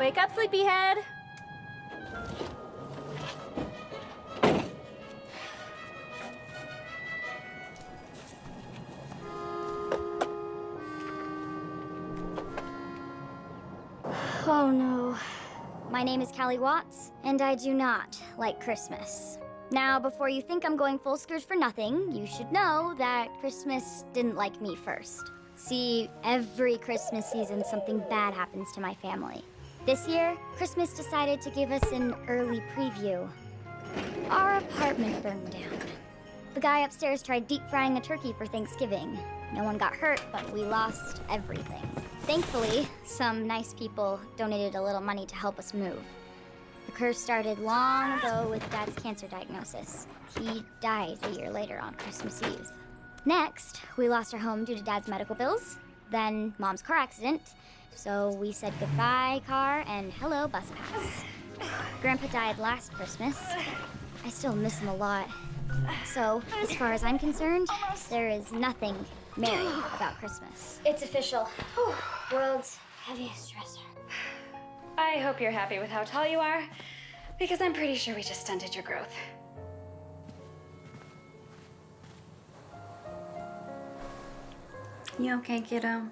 Wake up, sleepyhead. Oh no. My name is Callie Watts, and I do not like Christmas. Now, before you think I'm going full Scrooge for nothing, you should know that Christmas didn't like me first. See, every Christmas season, something bad happens to my family. This year, Christmas decided to give us an early preview. Our apartment burned down. The guy upstairs tried deep frying a turkey for Thanksgiving. No one got hurt, but we lost everything. Thankfully, some nice people donated a little money to help us move. The curse started long ago with Dad's cancer diagnosis. He died a year later on Christmas Eve. Next, we lost our home due to Dad's medical bills, then Mom's car accident, so we said goodbye car and hello bus pass. Grandpa died last Christmas. I still miss him a lot. So, as far as I'm concerned, there is nothing merry about Christmas. It's official. World's heaviest stressor. I hope you're happy with how tall you are, because I'm pretty sure we just stunted your growth. You okay, kiddo?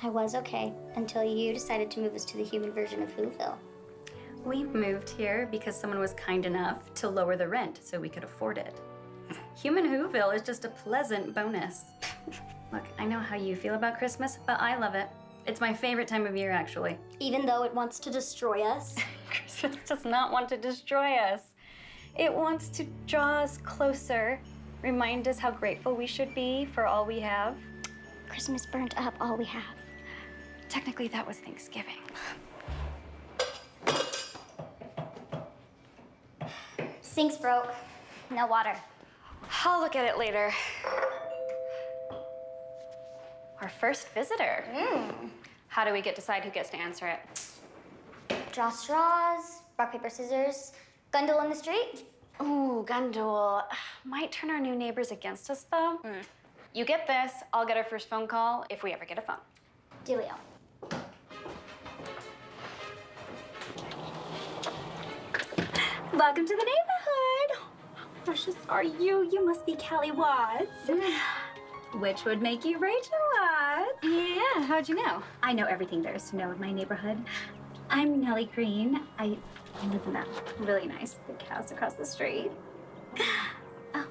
I was okay until you decided to move us to the human version of Whoville. We moved here because someone was kind enough to lower the rent so we could afford it. Human Whoville is just a pleasant bonus. Look, I know how you feel about Christmas, but I love it. It's my favorite time of year, actually. Even though it wants to destroy us? Christmas does not want to destroy us. It wants to draw us closer, remind us how grateful we should be for all we have. Christmas burned up all we have. Technically, that was Thanksgiving. Sink's broke. No water. I'll look at it later. Our first visitor. How do we decide who gets to answer it? Draw straws, rock, paper, scissors, gun duel in the street. Ooh, gun duel. Might turn our new neighbors against us, though. You get this, I'll get our first phone call if we ever get a phone. Dealio. Welcome to the neighborhood. How precious are you? You must be Callie Watts. Which would make you Rachel Watts. Yeah, how'd you know? I know everything there is to know in my neighborhood. I'm Nellie Green. I live in that really nice big house across the street. Oh.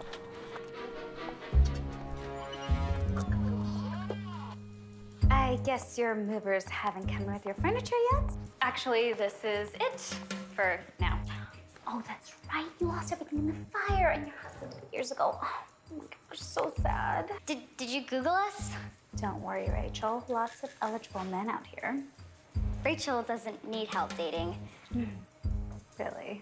I guess your movers haven't come with your furniture yet? Actually, this is it for now. Oh, that's right. You lost everything in the fire and your husband died years ago. Oh my gosh, so sad. Did you Google us? Don't worry, Rachel. Lots of eligible men out here. Rachel doesn't need help dating. Really?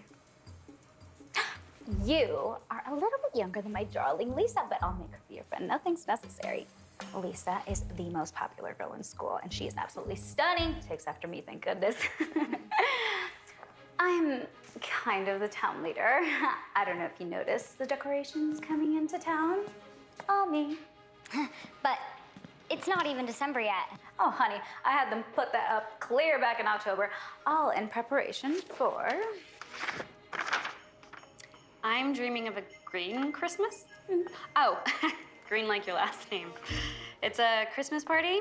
You are a little bit younger than my darling Lisa, but I'll make her be your friend. Nothing's necessary. Lisa is the most popular girl in school, and she is absolutely stunning. Takes after me, thank goodness. I'm kind of the town leader. I don't know if you noticed the decorations coming into town. All me. But it's not even December yet. Oh, honey, I had them put that up clear back in October, all in preparation for... I'm dreaming of a green Christmas. Oh, green like your last name. It's a Christmas party.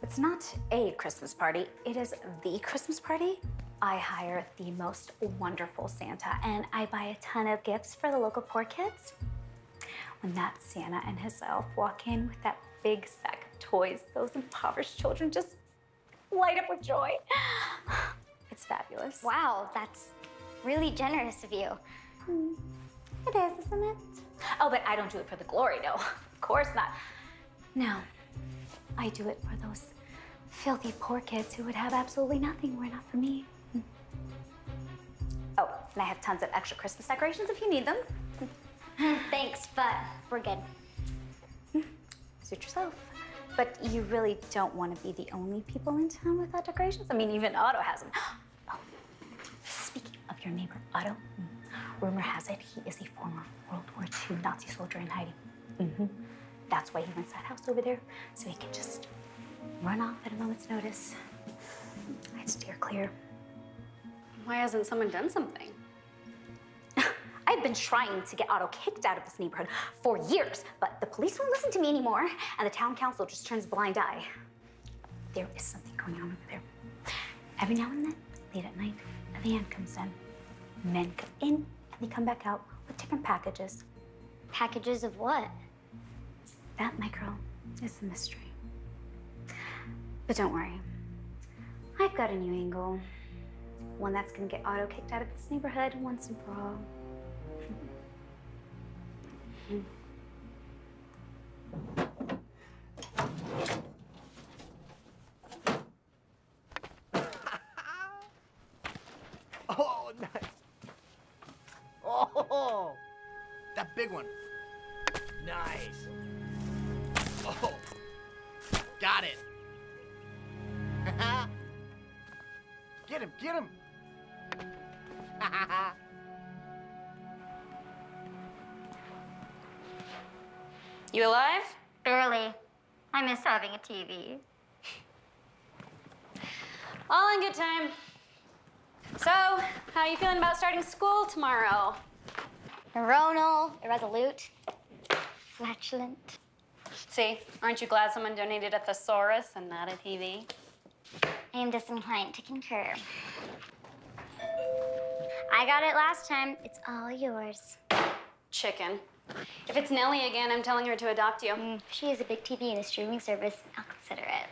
It's not a Christmas party, it is the Christmas party. I hire the most wonderful Santa, and I buy a ton of gifts for the local poor kids. When that Santa and his elf walk in with that big sack of toys, those impoverished children just light up with joy. It's fabulous. Wow, that's really generous of you. It is, isn't it? Oh, but I don't do it for the glory, no. Of course not. No, I do it for those filthy poor kids who would have absolutely nothing were it not for me. Oh, and I have tons of extra Christmas decorations if you need them. Thanks, but we're good. Suit yourself. But you really don't want to be the only people in town without decorations? I mean, even Otto has them. Oh, speaking of your neighbor, Otto, rumor has it he is a former World War II Nazi soldier in hiding. That's why he rents that house over there, so he can just run off at a moment's notice. I'd steer clear. Why hasn't someone done something? I've been trying to get Otto kicked out of this neighborhood for years, but the police won't listen to me anymore, and the town council just turns a blind eye. There is something going on over there. Every now and then, late at night, a van comes in. Men come in, and they come back out with different packages. Packages of what? That, my girl, is the mystery. But don't worry. I've got a new angle. One that's gonna get Otto kicked out of this neighborhood once and for all. Oh, nice. Oh, that big one. Nice. Oh, got it. Get him, get him. You alive? Barely. I miss having a TV. All in good time. So, how are you feeling about starting school tomorrow? Neuronal, irresolute, flatulent. See, aren't you glad someone donated a thesaurus and not a TV? I am disinclined to concur. I got it last time. It's all yours. Chicken. If it's Nellie again, I'm telling her to adopt you. If she has a big TV and a streaming service, I'll consider it.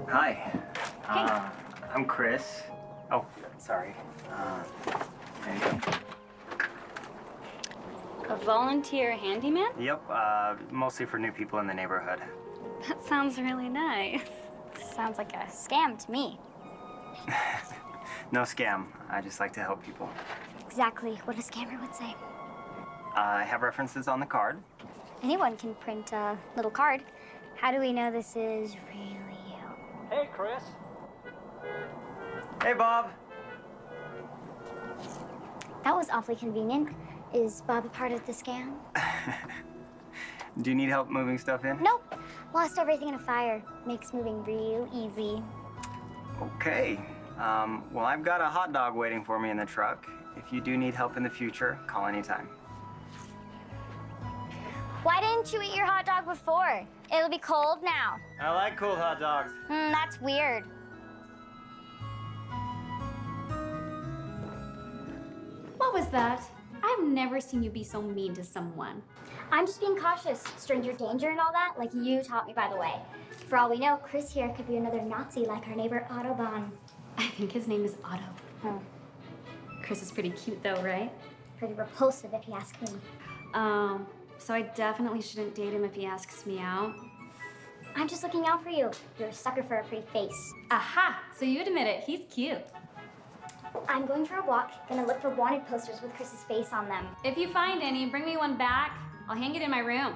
Hi. Hey. I'm Chris. Oh, sorry. There you go. A volunteer handyman? Yep, mostly for new people in the neighborhood. That sounds really nice. Sounds like a scam to me. No scam. I just like to help people. Exactly what a scammer would say. I have references on the card. Anyone can print a little card. How do we know this is really you? Hey, Chris. Hey, Bob. That was awfully convenient. Is Bob a part of the scam? Do you need help moving stuff in? Nope. Lost everything in a fire. Makes moving real easy. Okay. Well, I've got a hot dog waiting for me in the truck. If you do need help in the future, call anytime. Why didn't you eat your hot dog before? It'll be cold now. I like cool hot dogs. That's weird. What was that? I've never seen you be so mean to someone. I'm just being cautious. Stranger danger and all that, like you taught me, by the way. For all we know, Chris here could be another Nazi like our neighbor Autobahn. I think his name is Otto. Oh, Chris is pretty cute though, right? pretty repulsive if you ask me. So I definitely shouldn't date him if he asks me out. I'm just looking out for you. You're a sucker for a pretty face. Aha! So you admit it, he's cute. I'm going for a walk, gonna look for wanted posters with Chris's face on them. If you find any, bring me one back. I'll hang it in my room.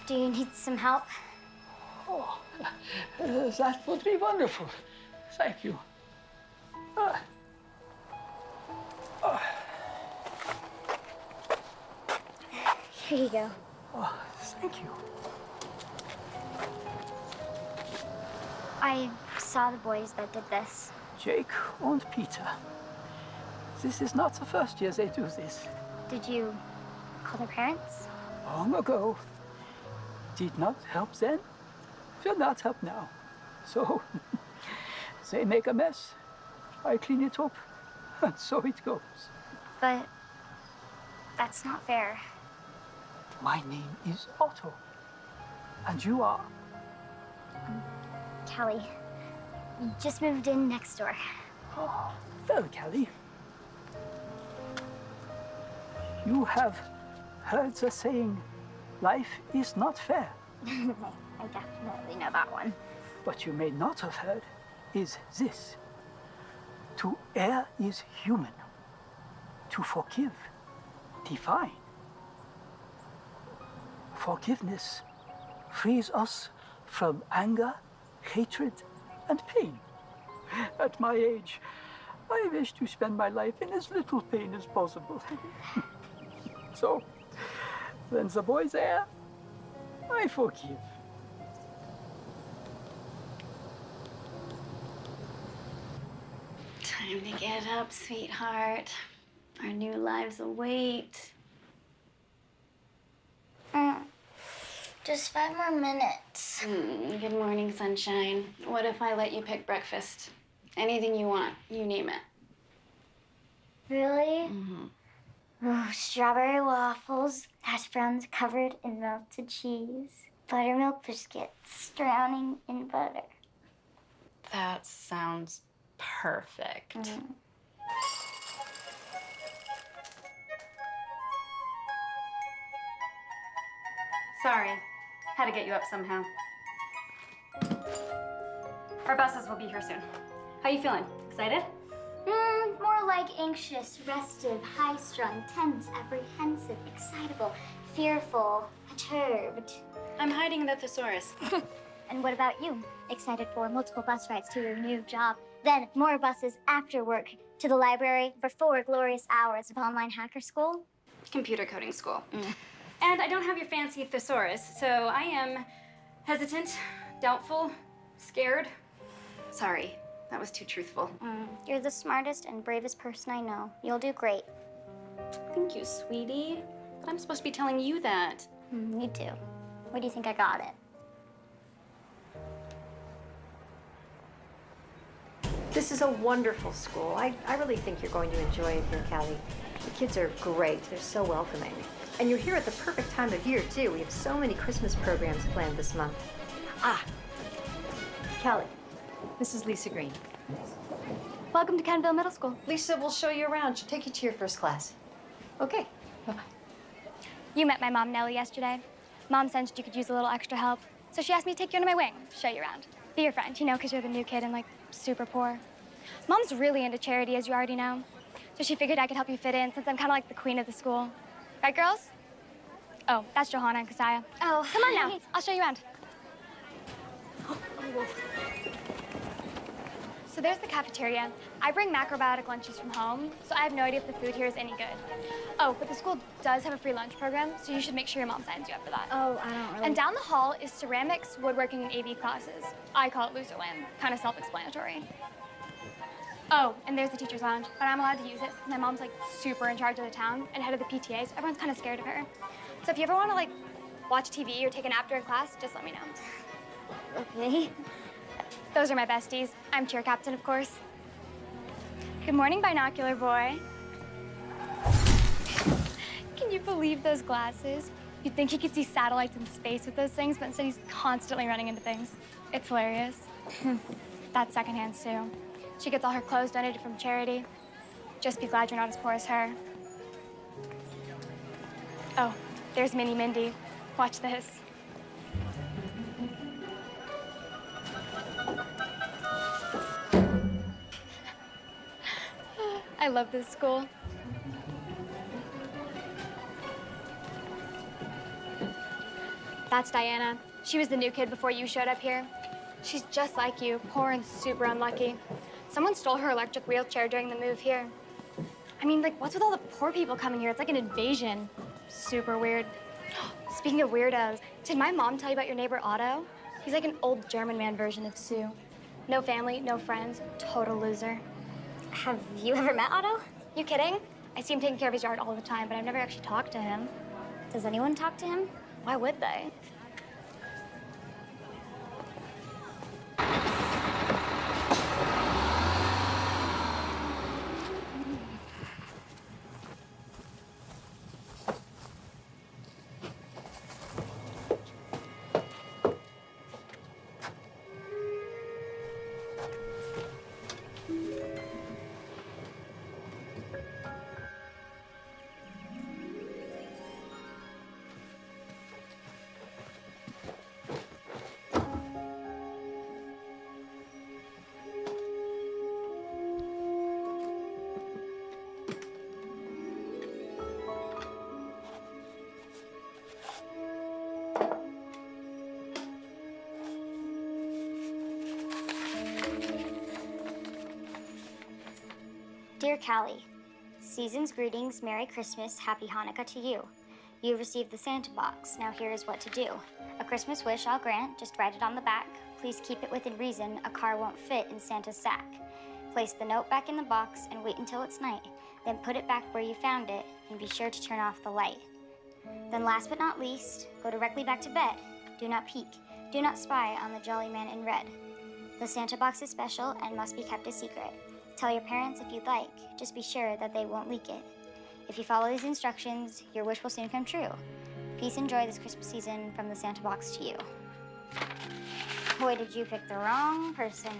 Do you need some help? Oh, that would be wonderful. Thank you. Here you go. Oh, thank you. I saw the boys that did this. Jake and Peter. This is not the first year they do this. Did you call their parents? Long ago. Did not help then, will not help now. So, they make a mess, I clean it up, and so it goes. But that's not fair. My name is Otto, and you are? Callie, you just moved in next door. Oh, well, Callie. You have heard the saying, Life is not fair. I definitely know that one. What you may not have heard is this. To err is human. To forgive, divine. Forgiveness frees us from anger, hatred, and pain. At my age, I wish to spend my life in as little pain as possible. So, when the boys err, I forgive. Time to get up, sweetheart. Our new lives await. Just 5 more minutes. Good morning, sunshine. What if I let you pick breakfast? Anything you want, you name it. Really? Oh, strawberry waffles, hash browns covered in melted cheese, buttermilk biscuits drowning in butter. That sounds perfect. Sorry, had to get you up somehow. Our buses will be here soon. How you feeling? Excited? More like anxious, restive, high-strung, tense, apprehensive, excitable, fearful, perturbed. I'm hiding in the thesaurus. And what about you? Excited for multiple bus rides to your new job, then more buses after work to the library for 4 glorious hours of online hacker school? Computer coding school. And I don't have your fancy thesaurus, so I am hesitant, doubtful, scared. Sorry, that was too truthful. You're the smartest and bravest person I know. You'll do great. Thank you, sweetie. But I'm supposed to be telling you that. Me too. Where do you think I got it? This is a wonderful school. I really think you're going to enjoy it here, Callie. The kids are great. They're so welcoming. And you're here at the perfect time of year, too. We have so many Christmas programs planned this month. Callie, this is Lisa Green. Welcome to Kenville Middle School. Lisa will show you around. She'll take you to your first class. Okay, bye-bye. You met my mom, Nellie, yesterday. Mom sensed you could use a little extra help, so she asked me to take you under my wing, show you around. Be your friend, you know, because you're the new kid and, like, super poor. Mom's really into charity, as you already know. So she figured I could help you fit in, since I'm kind of like the queen of the school. Right, girls? Oh, that's Johanna and Kasaya. Oh, Come on now, I'll show you around. So there's the cafeteria. I bring macrobiotic lunches from home, so I have no idea if the food here is any good. Oh, but the school does have a free lunch program, so you should make sure your mom signs you up for that. Oh, I don't really... And down the hall is ceramics, woodworking, and AV classes. I call it Loserland, kind of self-explanatory. Oh, and there's the teacher's lounge, but I'm allowed to use it since my mom's like super in charge of the town and head of the PTA, so everyone's kind of scared of her. So if you ever want to like watch TV or take a nap during class, just let me know. Okay. Those are my besties. I'm cheer captain, of course. Good morning, binocular boy. Can you believe those glasses? You'd think he could see satellites in space with those things, but instead he's constantly running into things. It's hilarious. That's secondhand Sue. She gets all her clothes donated from charity. Just be glad you're not as poor as her. Oh, there's Mini Mindy. Watch this. I love this school. That's Diana. She was the new kid before you showed up here. She's just like you, poor and super unlucky. Someone stole her electric wheelchair during the move here. I mean, like, what's with all the poor people coming here? It's like an invasion. Super weird. Speaking of weirdos, did my mom tell you about your neighbor Otto? He's like an old German man version of Sue. No family, no friends, total loser. Have you ever met Otto? You kidding? I see him taking care of his yard all the time, but I've never actually talked to him. Does anyone talk to him? Why would they? Dear Callie, season's greetings, Merry Christmas, Happy Hanukkah to you. You received the Santa box. Now here is what to do. A Christmas wish I'll grant, just write it on the back. Please keep it within reason, a car won't fit in Santa's sack. Place the note back in the box and wait until it's night. Then put it back where you found it and be sure to turn off the light. Then last but not least, go directly back to bed. Do not peek, do not spy on the jolly man in red. The Santa box is special and must be kept a secret. Tell your parents if you'd like, just be sure that they won't leak it. If you follow these instructions, your wish will soon come true. Peace and joy this Christmas season from the Santa box to you. Boy, did you pick the wrong person.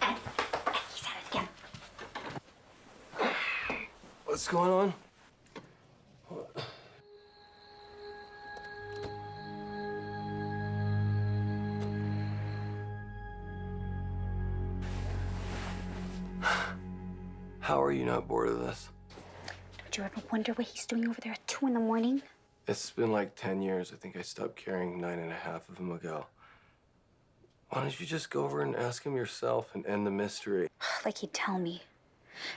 Ed, he said it again. What's going on? How are you not bored of this? Don't you ever wonder what he's doing over there at 2 in the morning? It's been like 10 years. I think I stopped carrying 9.5 of them ago. Why don't you just go over and ask him yourself and end the mystery? Like he'd tell me.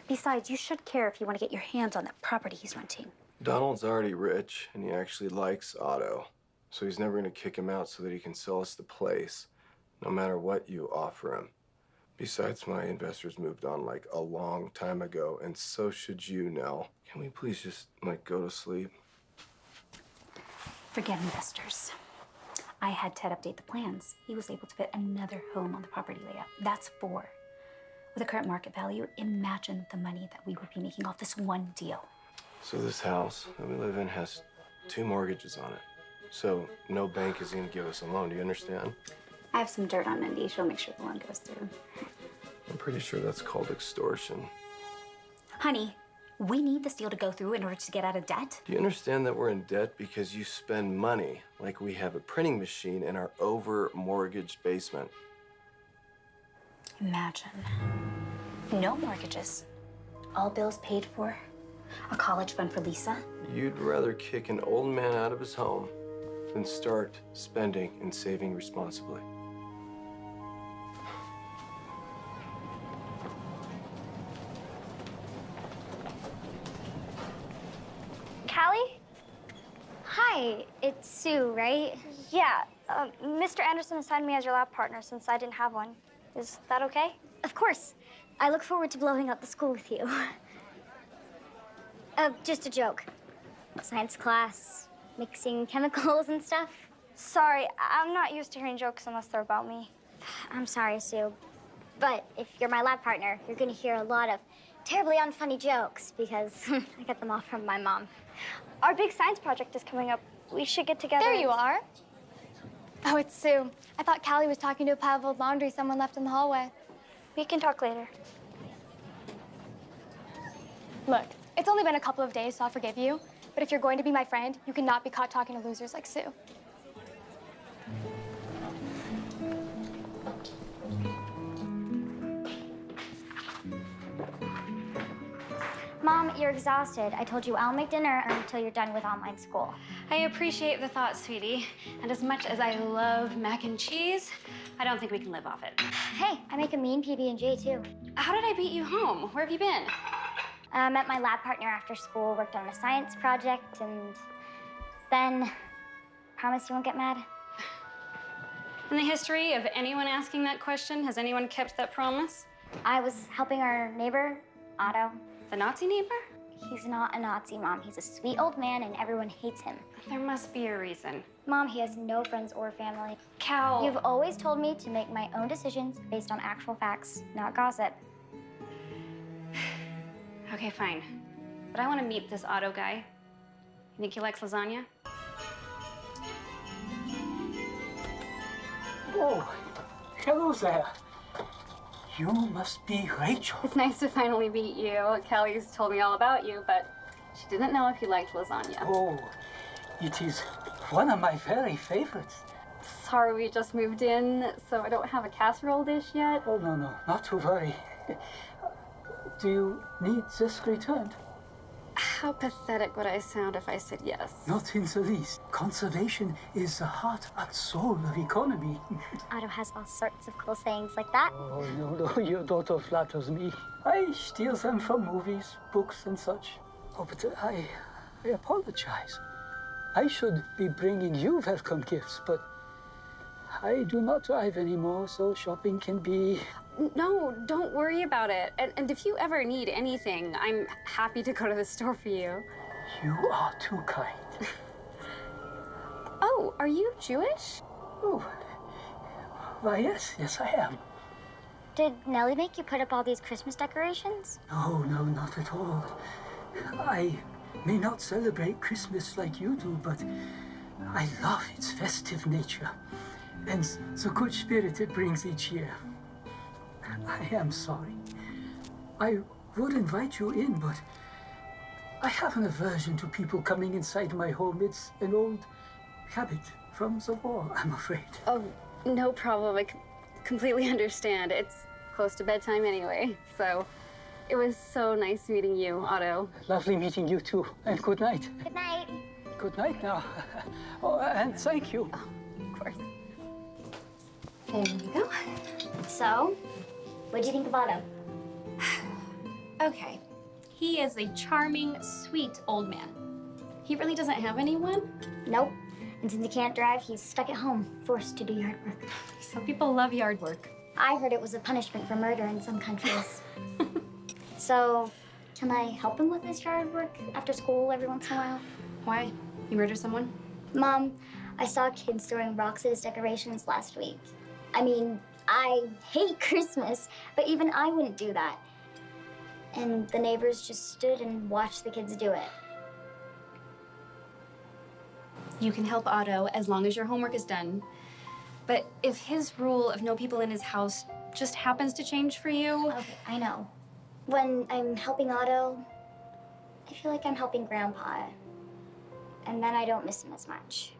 Besides, you should care if you want to get your hands on that property he's renting. Donald's already rich, and he actually likes Otto. So he's never gonna kick him out so that he can sell us the place, no matter what you offer him. Besides, my investors moved on like a long time ago, and so should you, Nell. Can we please just, like, go to sleep? Forget investors. I had Ted update the plans. He was able to fit another home on the property layout. That's 4. With the current market value, imagine the money that we would be making off this one deal. So this house that we live in has 2 mortgages on it. So no bank is gonna give us a loan, do you understand? I have some dirt on Mindy. She'll make sure the loan goes through. I'm pretty sure that's called extortion. Honey, we need this deal to go through in order to get out of debt. Do you understand that we're in debt because you spend money like we have a printing machine in our over-mortgaged basement? Imagine. No mortgages. All bills paid for. A college fund for Lisa. You'd rather kick an old man out of his home than start spending and saving responsibly. Callie? Hi, it's Sue, right? Yeah, Mr. Anderson assigned me as your lab partner since I didn't have one. Is that okay? Of course. I look forward to blowing up the school with you. Just a joke. Science class, mixing chemicals and stuff. Sorry, I'm not used to hearing jokes unless they're about me. I'm sorry, Sue. But if you're my lab partner, you're gonna hear a lot of terribly unfunny jokes because I get them all from my mom. Our big science project is coming up. We should get together. There you are. Oh, it's Sue. I thought Callie was talking to a pile of old laundry someone left in the hallway. We can talk later. Look, it's only been a couple of days, so I'll forgive you. But if you're going to be my friend, you cannot be caught talking to losers like Sue. Mom, you're exhausted. I told you I'll make dinner until you're done with online school. I appreciate the thought, sweetie. And as much as I love mac and cheese, I don't think we can live off it. Hey, I make a mean PB&J too. How did I beat you home? Where have you been? Met my lab partner after school, worked on a science project, and then promise you won't get mad. In the history of anyone asking that question, has anyone kept that promise? I was helping our neighbor, Otto. The Nazi neighbor? He's not a Nazi, Mom. He's a sweet old man and everyone hates him. There must be a reason. Mom, he has no friends or family. Cal. You've always told me to make my own decisions based on actual facts, not gossip. Okay, fine. But I want to meet this Otto guy. You think he likes lasagna? Oh, hello there. You must be Rachel. It's nice to finally meet you. Callie's told me all about you, but she didn't know if you liked lasagna. Oh, it is one of my very favorites. Sorry, we just moved in, so I don't have a casserole dish yet. Oh, no, not to worry. Do you need this returned? How pathetic would I sound if I said yes? Not in the least. Conservation is the heart and soul of economy. Otto has all sorts of cool sayings like that. Oh, no, your daughter flatters me. I steal them from movies, books, and such. Oh, but I apologize. I should be bringing you welcome gifts, but I do not drive anymore, so shopping can be... No, don't worry about it. And if you ever need anything, I'm happy to go to the store for you. You are too kind. Oh, are you Jewish? Oh, why, yes, I am. Did Nellie make you put up all these Christmas decorations? No, not at all. I may not celebrate Christmas like you do, but I love its festive nature and the good spirit it brings each year. I am sorry. I would invite you in, but I have an aversion to people coming inside my home. It's an old habit from the war, I'm afraid. Oh, no problem. I completely understand. It's close to bedtime anyway, so it was so nice meeting you, Otto. Lovely meeting you too, and good night. Good night. Good night now. Oh, and thank you. Oh, of course. There you go. So, what do you think of Otto? Okay. He is a charming, sweet old man. He really doesn't have anyone? Nope. And since he can't drive, he's stuck at home, forced to do yard work. Some people love yard work. I heard it was a punishment for murder in some countries. So, can I help him with his yard work after school every once in a while? Why? You murdered someone? Mom, I saw kids throwing rocks at his decorations last week. I mean, I hate Christmas, but even I wouldn't do that. And the neighbors just stood and watched the kids do it. You can help Otto as long as your homework is done. But if his rule of no people in his house just happens to change for you... Okay, I know. When I'm helping Otto, I feel like I'm helping Grandpa. And then I don't miss him as much.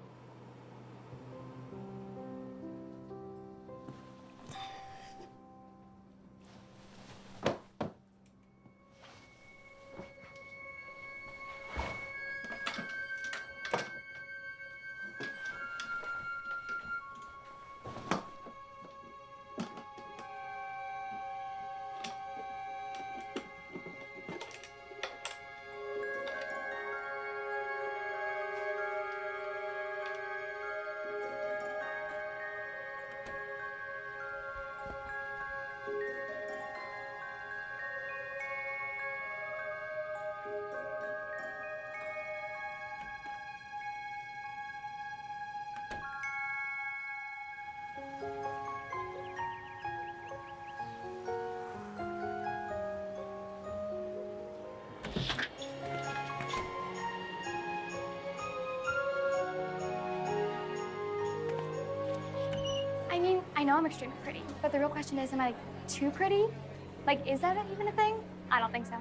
I mean, I know I'm extremely pretty, but the real question is, am I too pretty? Like, is that even a thing? I don't think so.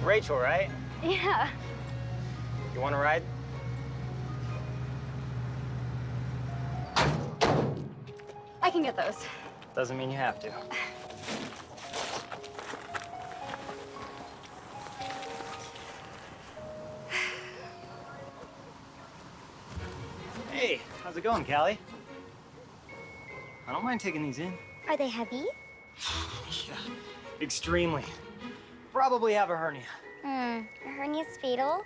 Rachel, right? Yeah. You want to ride? I can get those. Doesn't mean you have to. Hey, how's it going, Callie? I don't mind taking these in. Are they heavy? Yeah, extremely. Probably have a hernia. A hernia's fatal.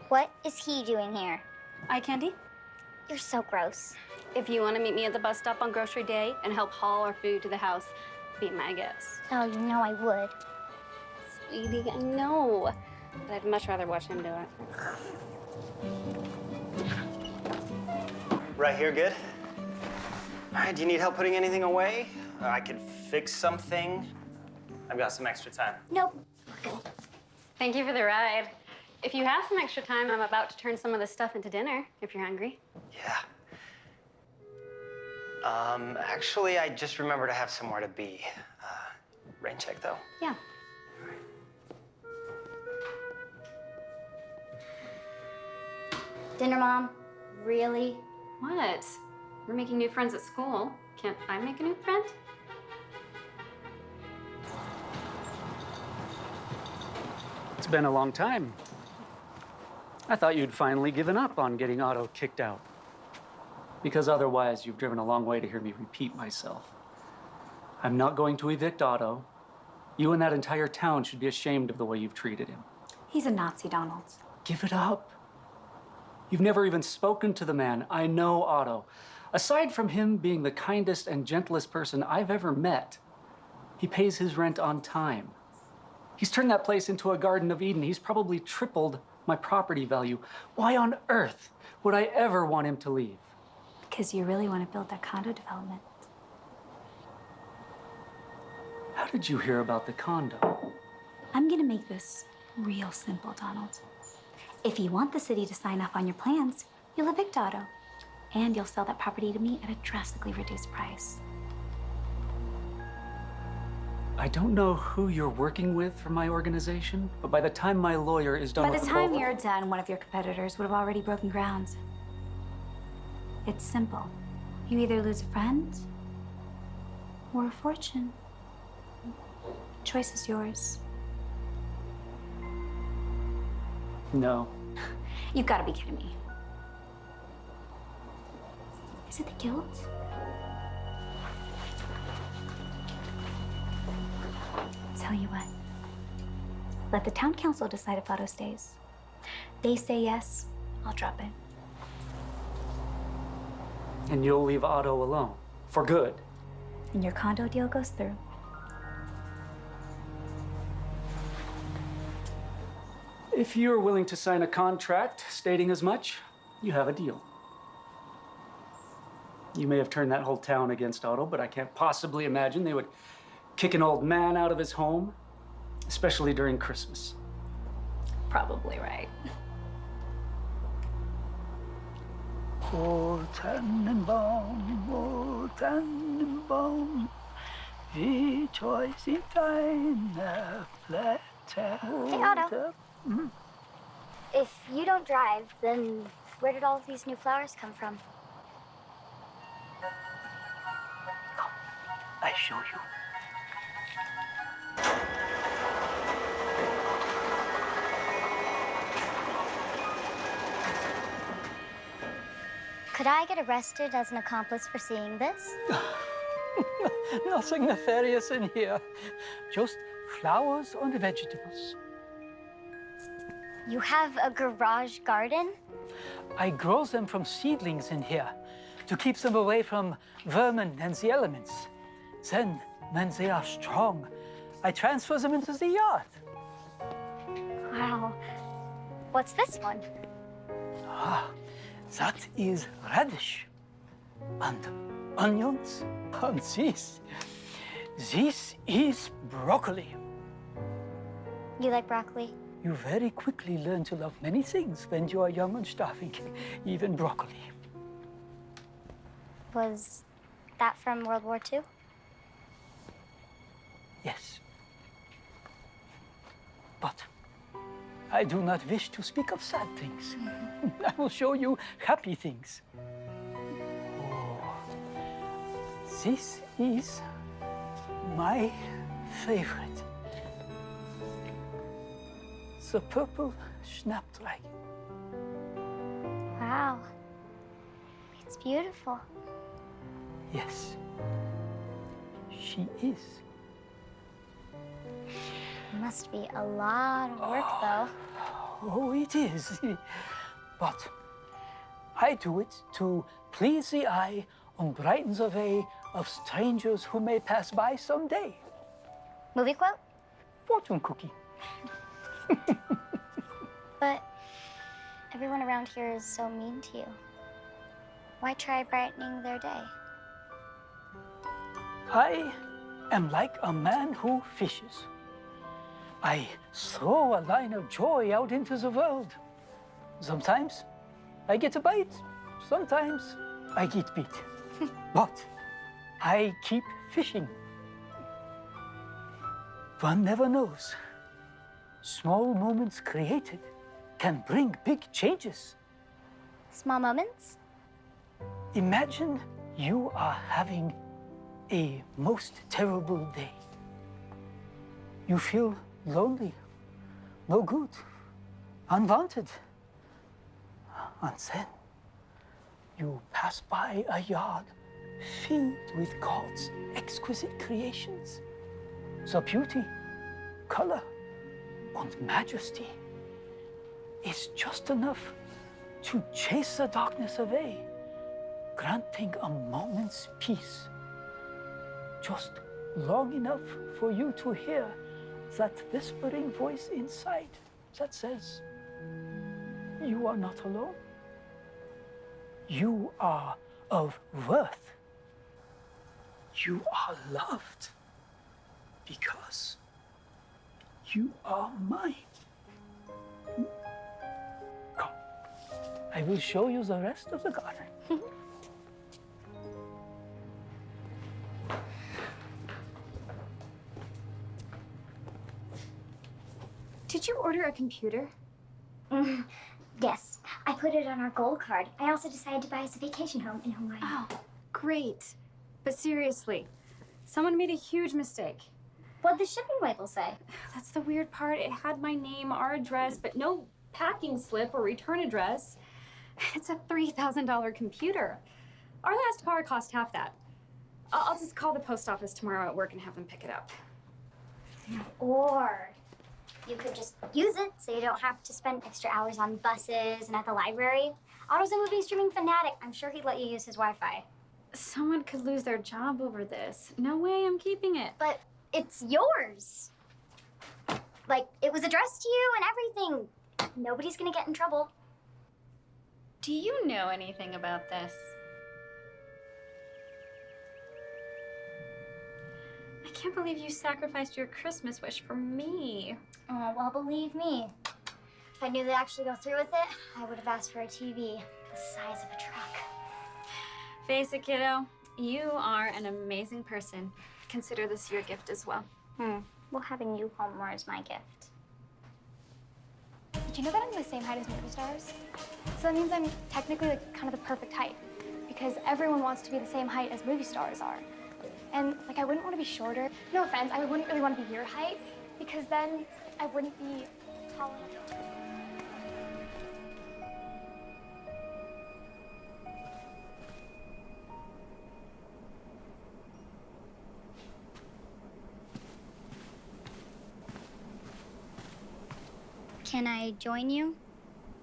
What is he doing here? Eye candy? You're so gross. If you want to meet me at the bus stop on grocery day and help haul our food to the house, be my guest. Oh, you know I would. Sweetie, I know. But I'd much rather watch him do it. Right here, good? All right, do you need help putting anything away? I could fix something. I've got some extra time. Nope. Thank you for the ride. If you have some extra time, I'm about to turn some of this stuff into dinner, if you're hungry. Yeah. Actually, I just remember to have somewhere to be. Rain check, though. Yeah. Dinner, Mom? Really? What? We're making new friends at school. Can't I make a new friend? It's been a long time. I thought you'd finally given up on getting Otto kicked out. Because otherwise, you've driven a long way to hear me repeat myself. I'm not going to evict Otto. You and that entire town should be ashamed of the way you've treated him. He's a Nazi, Donald. Give it up. You've never even spoken to the man. I know Otto. Aside from him being the kindest and gentlest person I've ever met, he pays his rent on time. He's turned that place into a Garden of Eden. He's probably tripled my property value. Why on earth would I ever want him to leave? Because you really want to build that condo development. How did you hear about the condo? I'm gonna make this real simple, Donald. If you want the city to sign off on your plans, you'll evict Otto. And you'll sell that property to me at a drastically reduced price. I don't know who you're working with for my organization, but by the time my lawyer is done By with the the time both- you're done, one of your competitors would have already broken ground. It's simple. You either lose a friend or a fortune. Choice is yours. No. You've got to be kidding me. Is it the guilt? Tell you what. Let the town council decide if Otto stays. They say yes, I'll drop it. And you'll leave Otto alone, for good. And your condo deal goes through. If you're willing to sign a contract stating as much, you have a deal. You may have turned that whole town against Otto, but I can't possibly imagine they would kick an old man out of his home, especially during Christmas. Probably right. O Tannenbaum, O Tannenbaum, wie treu sind deine Blätter. Hey, Otto. If you don't drive, then where did all of these new flowers come from? Come, I show you. Could I get arrested as an accomplice for seeing this? Nothing nefarious in here. Just flowers and vegetables. You have a garage garden? I grow them from seedlings in here to keep them away from vermin and the elements. Then, when they are strong, I transfer them into the yard. Wow. What's this one? Ah, that is radish. And onions. And this is broccoli. You like broccoli? You very quickly learn to love many things when you are young and starving, even broccoli. Was that from World War II? Yes. But I do not wish to speak of sad things. I will show you happy things. Oh, this is my favorite. The purple snapdragon. Wow. It's beautiful. Yes, she is. Must be a lot of work, though. Oh, it is. But I do it to please the eye and brighten the way of strangers who may pass by someday. Movie quote? Fortune cookie. But everyone around here is so mean to you. Why try brightening their day? I am like a man who fishes. I throw a line of joy out into the world. Sometimes I get a bite, sometimes I get bit. But I keep fishing. One never knows. Small moments created can bring big changes. Small moments? Imagine you are having a most terrible day. You feel lonely, no good, unwanted. And then you pass by a yard filled with God's exquisite creations. The beauty, color, and majesty is just enough to chase the darkness away, granting a moment's peace. Just long enough for you to hear that whispering voice inside that says, you are not alone. You are of worth. You are loved because you are mine. Come, I will show you the rest of the garden. Did you order a computer? Yes, I put it on our gold card. I also decided to buy us a vacation home in Hawaii. Oh, great. But seriously, someone made a huge mistake. What'd the shipping label say? That's the weird part. It had my name, our address, but no packing slip or return address. It's a $3,000 computer. Our last car cost half that. I'll just call the post office tomorrow at work and have them pick it up. Or you could just use it so you don't have to spend extra hours on buses and at the library. Otto's a movie streaming fanatic. I'm sure he'd let you use his Wi-Fi. Someone could lose their job over this. No way, I'm keeping it. But it's yours. Like, it was addressed to you and everything. Nobody's gonna get in trouble. Do you know anything about this? I can't believe you sacrificed your Christmas wish for me. Oh, well, believe me. If I knew they'd actually go through with it, I would have asked for a TV the size of a truck. Face it, kiddo. You are an amazing person. Consider this your gift as well. Well, having you home more is my gift. Did you know that I'm the same height as movie stars? So that means I'm technically like kind of the perfect height because everyone wants to be the same height as movie stars are. And like I wouldn't want to be shorter. No offense, I wouldn't really want to be your height because then I wouldn't be tall enough. Can I join you?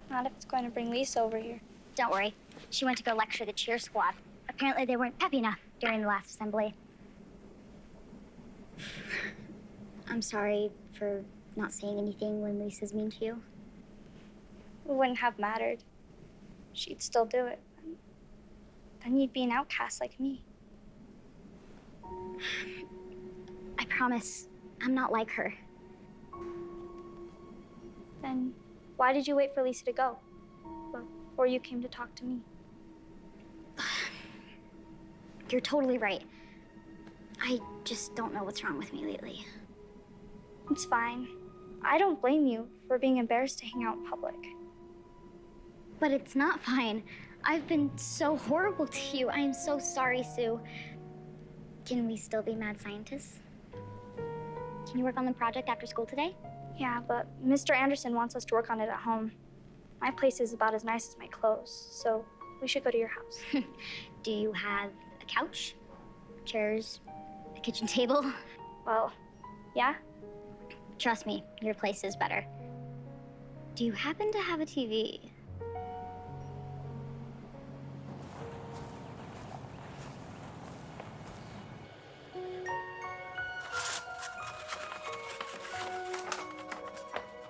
Not if it's going to bring Lisa over here. Don't worry. She went to go lecture the cheer squad. Apparently they weren't peppy enough during the last assembly. I'm sorry for not saying anything when Lisa's mean to you. It wouldn't have mattered. She'd still do it. Then you'd be an outcast like me. I promise, I'm not like her. Then why did you wait for Lisa to go before you came to talk to me? You're totally right. I just don't know what's wrong with me lately. It's fine. I don't blame you for being embarrassed to hang out in public. But it's not fine. I've been so horrible to you. I am so sorry, Sue. Can we still be mad scientists? Can you work on the project after school today? Yeah, but Mr. Anderson wants us to work on it at home. My place is about as nice as my clothes, so we should go to your house. Do you have a couch, chairs, a kitchen table? Well, yeah. Trust me, your place is better. Do you happen to have a TV?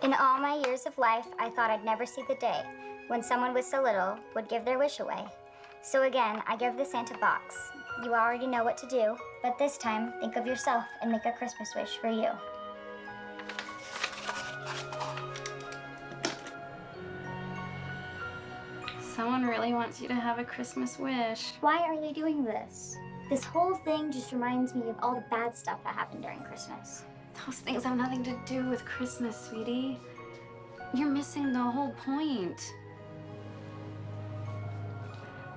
In all my years of life, I thought I'd never see the day when someone with so little would give their wish away. So again, I give the Santa box. You already know what to do, but this time, think of yourself and make a Christmas wish for you. Someone really wants you to have a Christmas wish. Why are they doing this? This whole thing just reminds me of all the bad stuff that happened during Christmas. Those things have nothing to do with Christmas, sweetie. You're missing the whole point.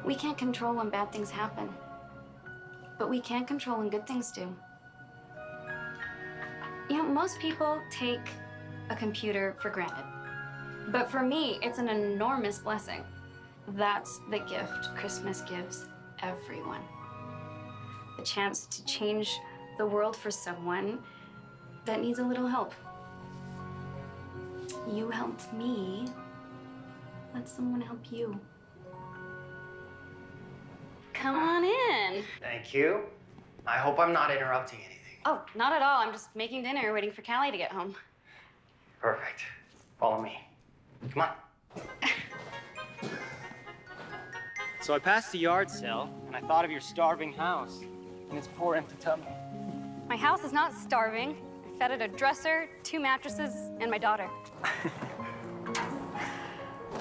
We can't control when bad things happen, but we can control when good things do. You know, most people take a computer for granted, but for me, it's an enormous blessing. That's the gift Christmas gives everyone. The chance to change the world for someone that needs a little help. You helped me. Let someone help you. Come on in. Thank you. I hope I'm not interrupting anything. Oh, not at all. I'm just making dinner, waiting for Callie to get home. Perfect. Follow me. Come on. So I passed the yard sale, and I thought of your starving house and its poor empty tummy. My house is not starving. I fed it a dresser, 2 mattresses, and my daughter.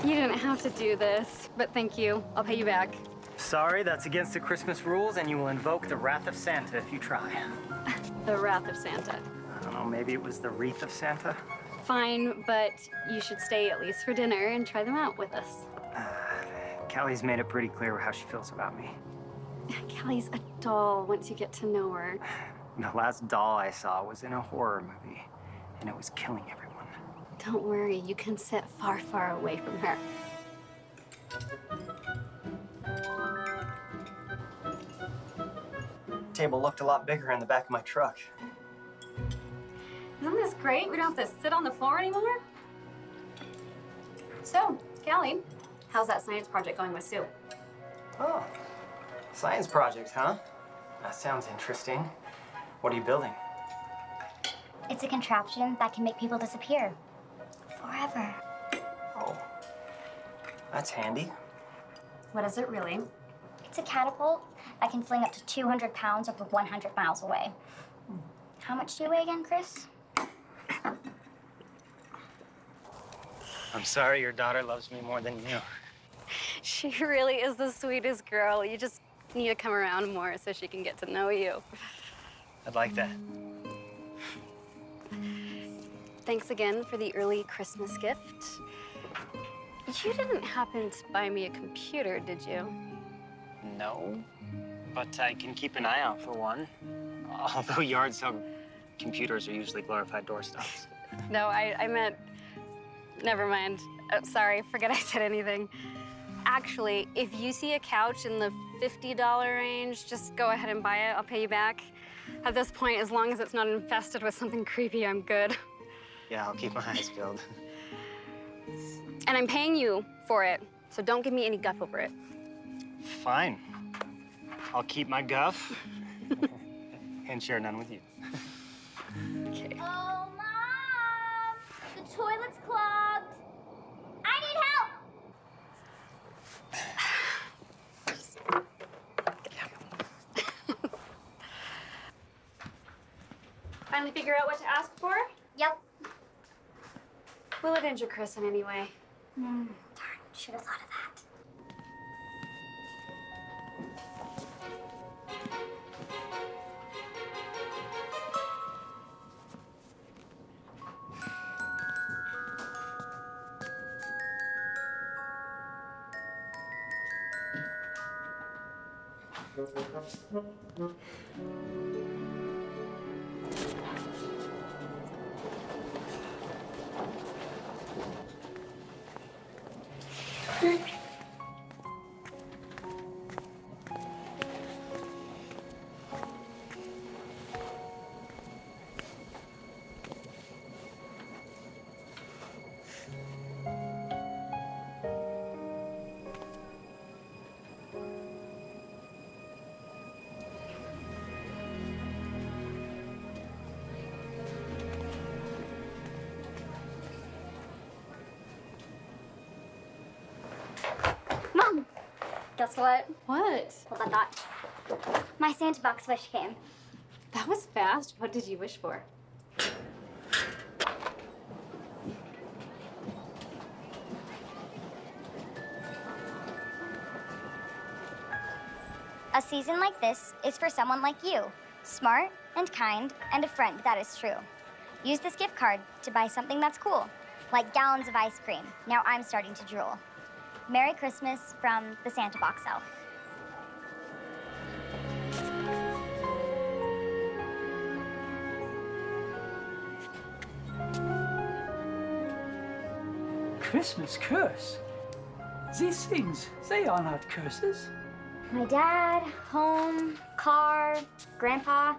You didn't have to do this, but thank you. I'll pay you back. Sorry, that's against the Christmas rules, and you will invoke the wrath of Santa if you try. The wrath of Santa. I don't know, maybe it was the wreath of Santa? Fine, but you should stay at least for dinner and try them out with us. Callie's made it pretty clear how she feels about me. Callie's a doll once you get to know her. The last doll I saw was in a horror movie, and it was killing everyone. Don't worry, you can sit far, far away from her. Table looked a lot bigger in the back of my truck. Isn't this great? We don't have to sit on the floor anymore. So, Callie, how's that science project going with Sue? Oh, science project, huh? That sounds interesting. What are you building? It's a contraption that can make people disappear. Forever. Oh, that's handy. What is it really? It's a catapult that can fling up to 200 pounds over 100 miles away. How much do you weigh again, Chris? I'm sorry your daughter loves me more than you. She really is the sweetest girl. You just need to come around more so she can get to know you. I'd like that. Thanks again for the early Christmas gift. You didn't happen to buy me a computer, did you? No, but I can keep an eye out for one. Although yard sale computers are usually glorified doorstops. No, I meant, never mind. Oh, sorry, forget I said anything. Actually, if you see a couch in the $50 range, just go ahead and buy it. I'll pay you back. At this point, as long as it's not infested with something creepy, I'm good. Yeah, I'll keep my eyes peeled. And I'm paying you for it, so don't give me any guff over it. Fine. I'll keep my guff and share none with you. Okay. Oh, Mom! The toilet's clogged. I need help! Finally figure out what to ask for? Yep. Will it injure Chris in any way? Darn, should have thought of that. Mom! Guess what? What? Hold that thought. My Santa box wish came. That was fast. What did you wish for? A season like this is for someone like you. Smart and kind and a friend that is true. Use this gift card to buy something that's cool, like gallons of ice cream. Now I'm starting to drool. Merry Christmas from the Santa Box Elf. Christmas curse? These things, they are not curses. My dad, home, car, grandpa,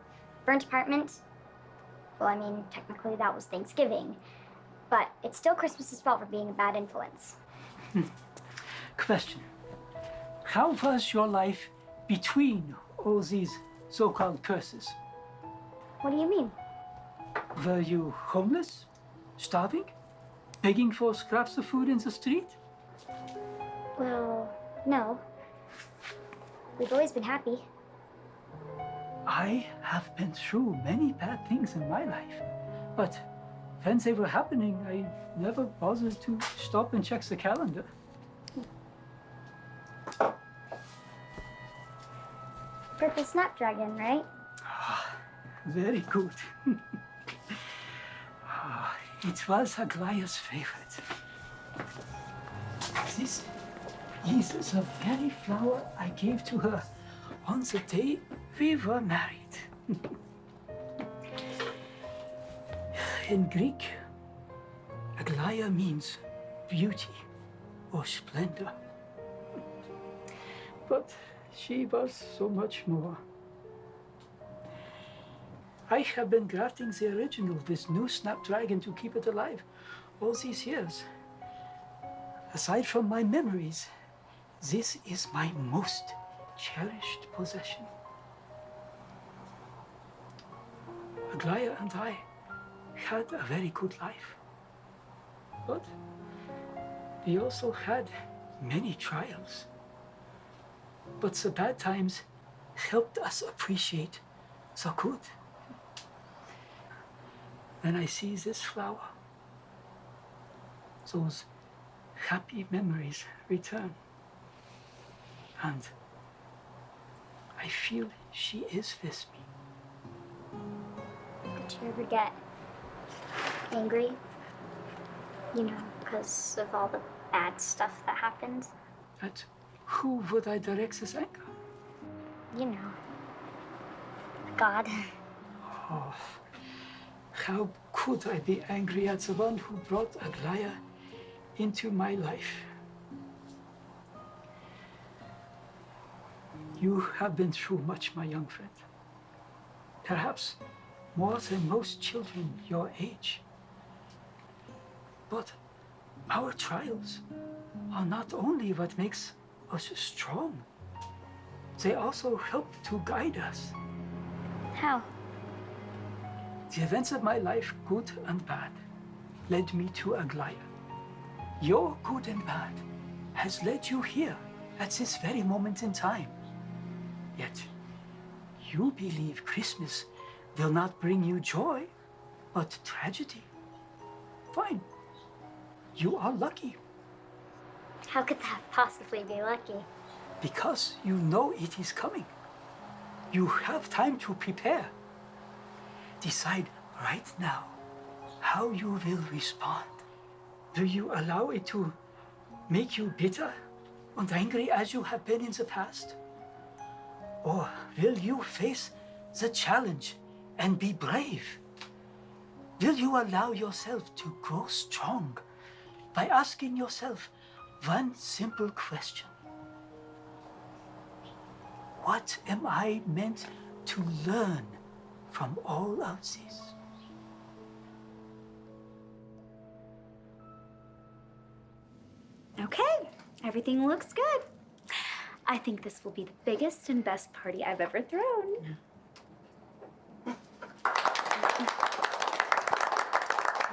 burnt apartment. Well, I mean, technically that was Thanksgiving, but it's still Christmas's fault for being a bad influence. Question. How was your life between all these so-called curses? What do you mean? Were you homeless? Starving? Begging for scraps of food in the street? Well, no. We've always been happy. I have been through many bad things in my life, but when they were happening, I never bothered to stop and check the calendar. Purple snapdragon, right? Very good. It was Aglaya's favorite. This is the very flower I gave to her on the day we were married. In Greek, Aglaya means beauty or splendor. But she was so much more. I have been grafting the original, this new snapdragon, to keep it alive all these years. Aside from my memories, this is my most cherished possession. Aglaya and I had a very good life, but we also had many trials. But the bad times helped us appreciate the good. When I see this flower, those happy memories return. And I feel she is with me. Did you ever get angry? You know, because of all the bad stuff that happened? At who would I direct this anger? You know, God. Oh, how could I be angry at the one who brought Aglaya into my life? You have been through much, my young friend. Perhaps more than most children your age. But our trials are not only what makes us strong, they also help to guide us. How? The events of my life, good and bad, led me to Aglaya. Your good and bad has led you here at this very moment in time. Yet, you believe Christmas will not bring you joy, but tragedy. Fine. You are lucky. How could that possibly be lucky? Because you know it is coming. You have time to prepare. Decide right now how you will respond. Will you allow it to make you bitter and angry as you have been in the past? Or will you face the challenge and be brave? Will you allow yourself to grow strong by asking yourself one simple question? What am I meant to learn from all of this? Okay, everything looks good. I think this will be the biggest and best party I've ever thrown.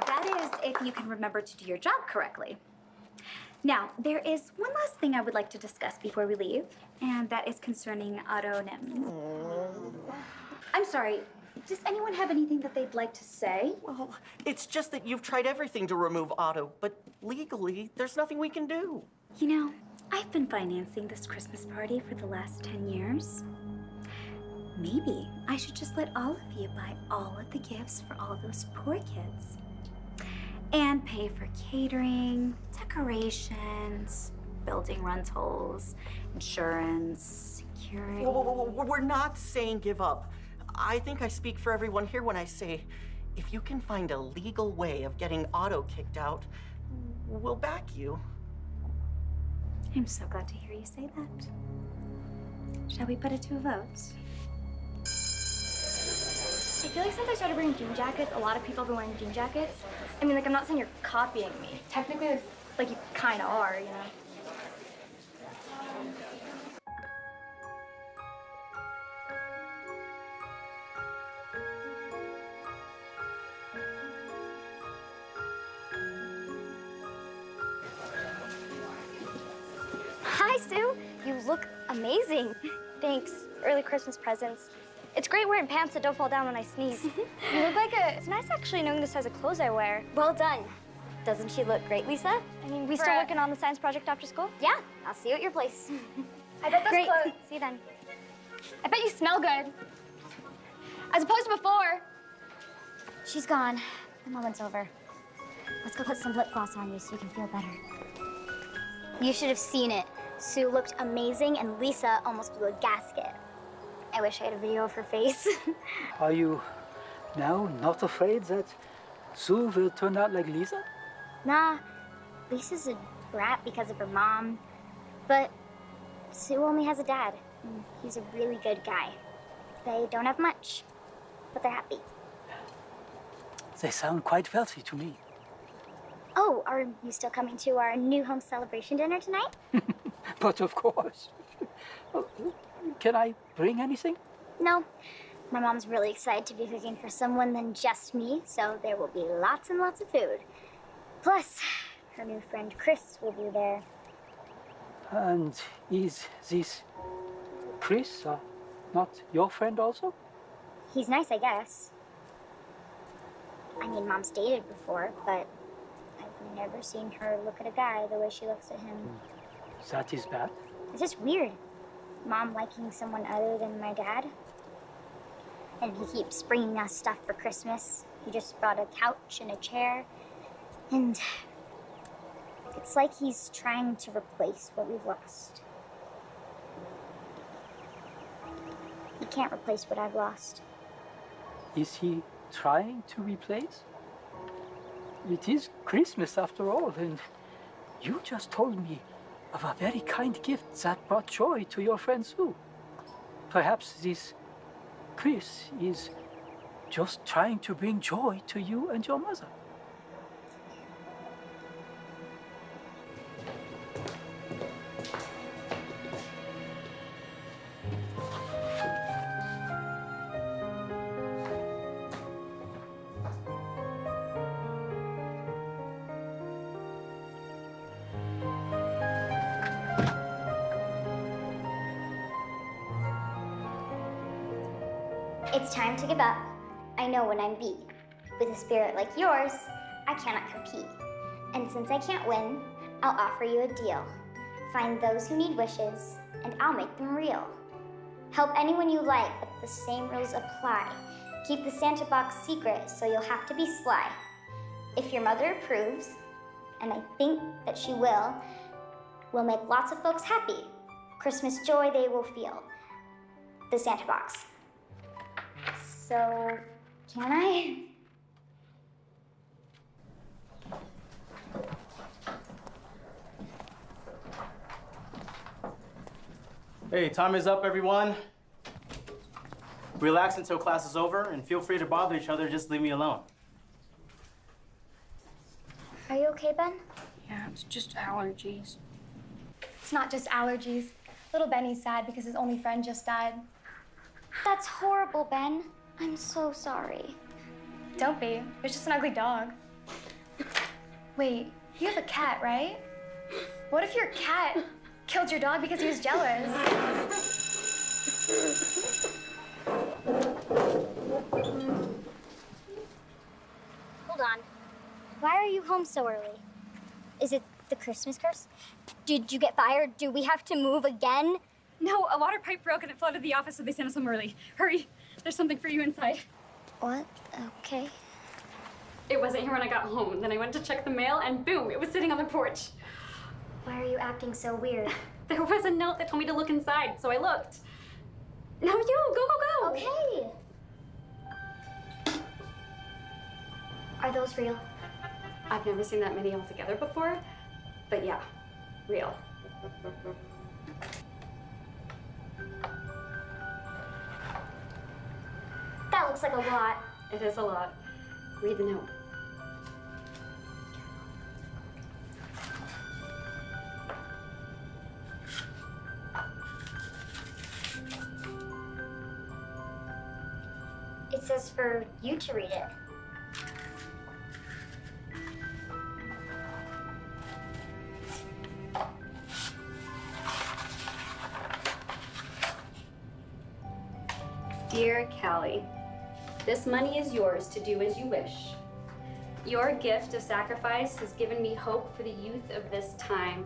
That is, if you can remember to do your job correctly. Now, there is one last thing I would like to discuss before we leave, and that is concerning autonyms. I'm sorry, does anyone have anything that they'd like to say? Well, it's just that you've tried everything to remove Otto, but legally, there's nothing we can do. You know, I've been financing this Christmas party for the last 10 years. Maybe I should just let all of you buy all of the gifts for all those poor kids. And pay for catering, decorations, building rentals, insurance, security. Whoa. We're not saying give up. I think I speak for everyone here when I say, if you can find a legal way of getting Otto kicked out, we'll back you. I'm so glad to hear you say that. Shall we put it to a vote? I feel like since I started wearing jean jackets, a lot of people have been wearing jean jackets. I mean, like, I'm not saying you're copying me. Technically, like, you kind of are, you know? Hi, Sue. You look amazing. Thanks. Early Christmas presents. It's great wearing pants that don't fall down when I sneeze. You look like It's nice actually knowing the size of clothes I wear. Well done. Doesn't she look great, Lisa? I mean, we still working on the science project after school? Yeah. I'll see you at your place. I bet those Great. clothes. See you then. I bet you smell good. As opposed to before. She's gone. The moment's over. Let's go put some lip gloss on you so you can feel better. You should have seen it. Sue looked amazing and Lisa almost blew a gasket. I wish I had a video of her face. Are you now not afraid that Sue will turn out like Lisa? Nah, Lisa's a brat because of her mom. But Sue only has a dad. And he's a really good guy. They don't have much, but they're happy. They sound quite wealthy to me. Oh, are you still coming to our new home celebration dinner tonight? But of course. Can I bring anything? No. My mom's really excited to be cooking for someone than just me, so there will be lots and lots of food. Plus, her new friend Chris will be there. And is this Chris not your friend also? He's nice, I guess. I mean, Mom's dated before, but I've never seen her look at a guy the way she looks at him. That is bad. It's just weird. Mom liking someone other than my dad. And he keeps bringing us stuff for Christmas. He just brought a couch and a chair. And it's like he's trying to replace what we've lost. He can't replace what I've lost. Is he trying to replace? It is Christmas after all, and you just told me of a very kind gift that brought joy to your friend Sue. Perhaps this Chris is just trying to bring joy to you and your mother. It's time to give up. I know when I'm beat. With a spirit like yours, I cannot compete. And since I can't win, I'll offer you a deal. Find those who need wishes, and I'll make them real. Help anyone you like, but the same rules apply. Keep the Santa box secret, so you'll have to be sly. If your mother approves, and I think that she will, we'll make lots of folks happy. Christmas joy they will feel. The Santa box. So, can I? Hey, time is up, everyone. Relax until class is over, and feel free to bother each other. Just leave me alone. Are you okay, Ben? Yeah, it's just allergies. It's not just allergies. Little Benny's sad because his only friend just died. That's horrible, Ben. I'm so sorry. Don't be. It's just an ugly dog. Wait, you have a cat, right? What if your cat killed your dog because he was jealous? Hold on. Why are you home so early? Is it The Christmas curse? Did you get fired? Do we have to move again? No, a water pipe broke and it flooded the office, so they sent us home early. Hurry, there's something for you inside. What? Okay. It wasn't here when I got home. Then I went to check the mail and boom, it was sitting on the porch. Why are you acting so weird? There was a note that told me to look inside, so I looked. Now you, go. Okay. Are those real? I've never seen that many all together before, but yeah, real. That looks like a lot. It is a lot. Read the note. It says for you to read it. Dear Callie, this money is yours to do as you wish. Your gift of sacrifice has given me hope for the youth of this time,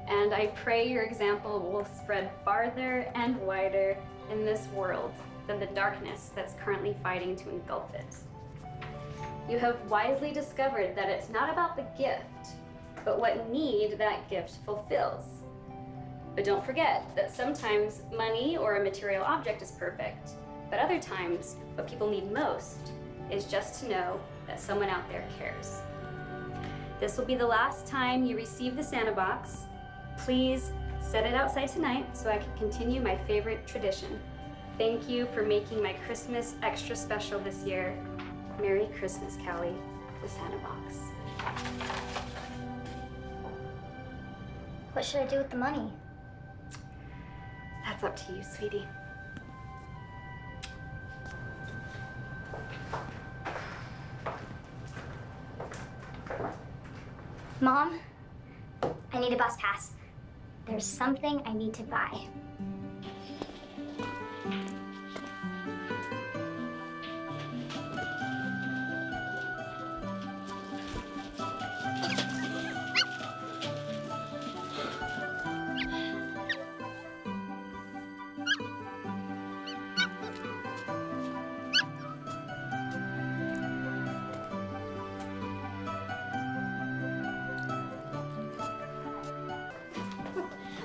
and I pray your example will spread farther and wider in this world than the darkness that's currently fighting to engulf it. You have wisely discovered that it's not about the gift, but what need that gift fulfills. But don't forget that sometimes money or a material object is perfect, but other times what people need most is just to know that someone out there cares. This will be the last time you receive the Santa box. Please set it outside tonight so I can continue my favorite tradition. Thank you for making my Christmas extra special this year. Merry Christmas, Callie, the Santa box. What should I do with the money? That's up to you, sweetie. Mom, I need a bus pass. There's something I need to buy.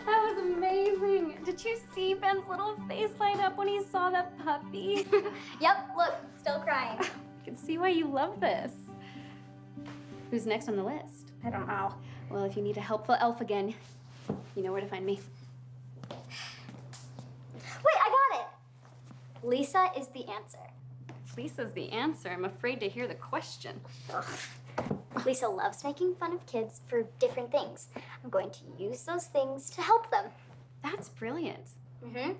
That was amazing. Did you see Ben's little face light up when he saw that puppy? Yep, look, still crying. I can see why you love this. Who's next on the list? I don't know. Well, if you need a helpful elf again, you know where to find me. Wait, I got it. Lisa is the answer. If Lisa's the answer, I'm afraid to hear the question. Ugh. Lisa loves making fun of kids for different things. I'm going to use those things to help them. That's brilliant. Mm-hmm.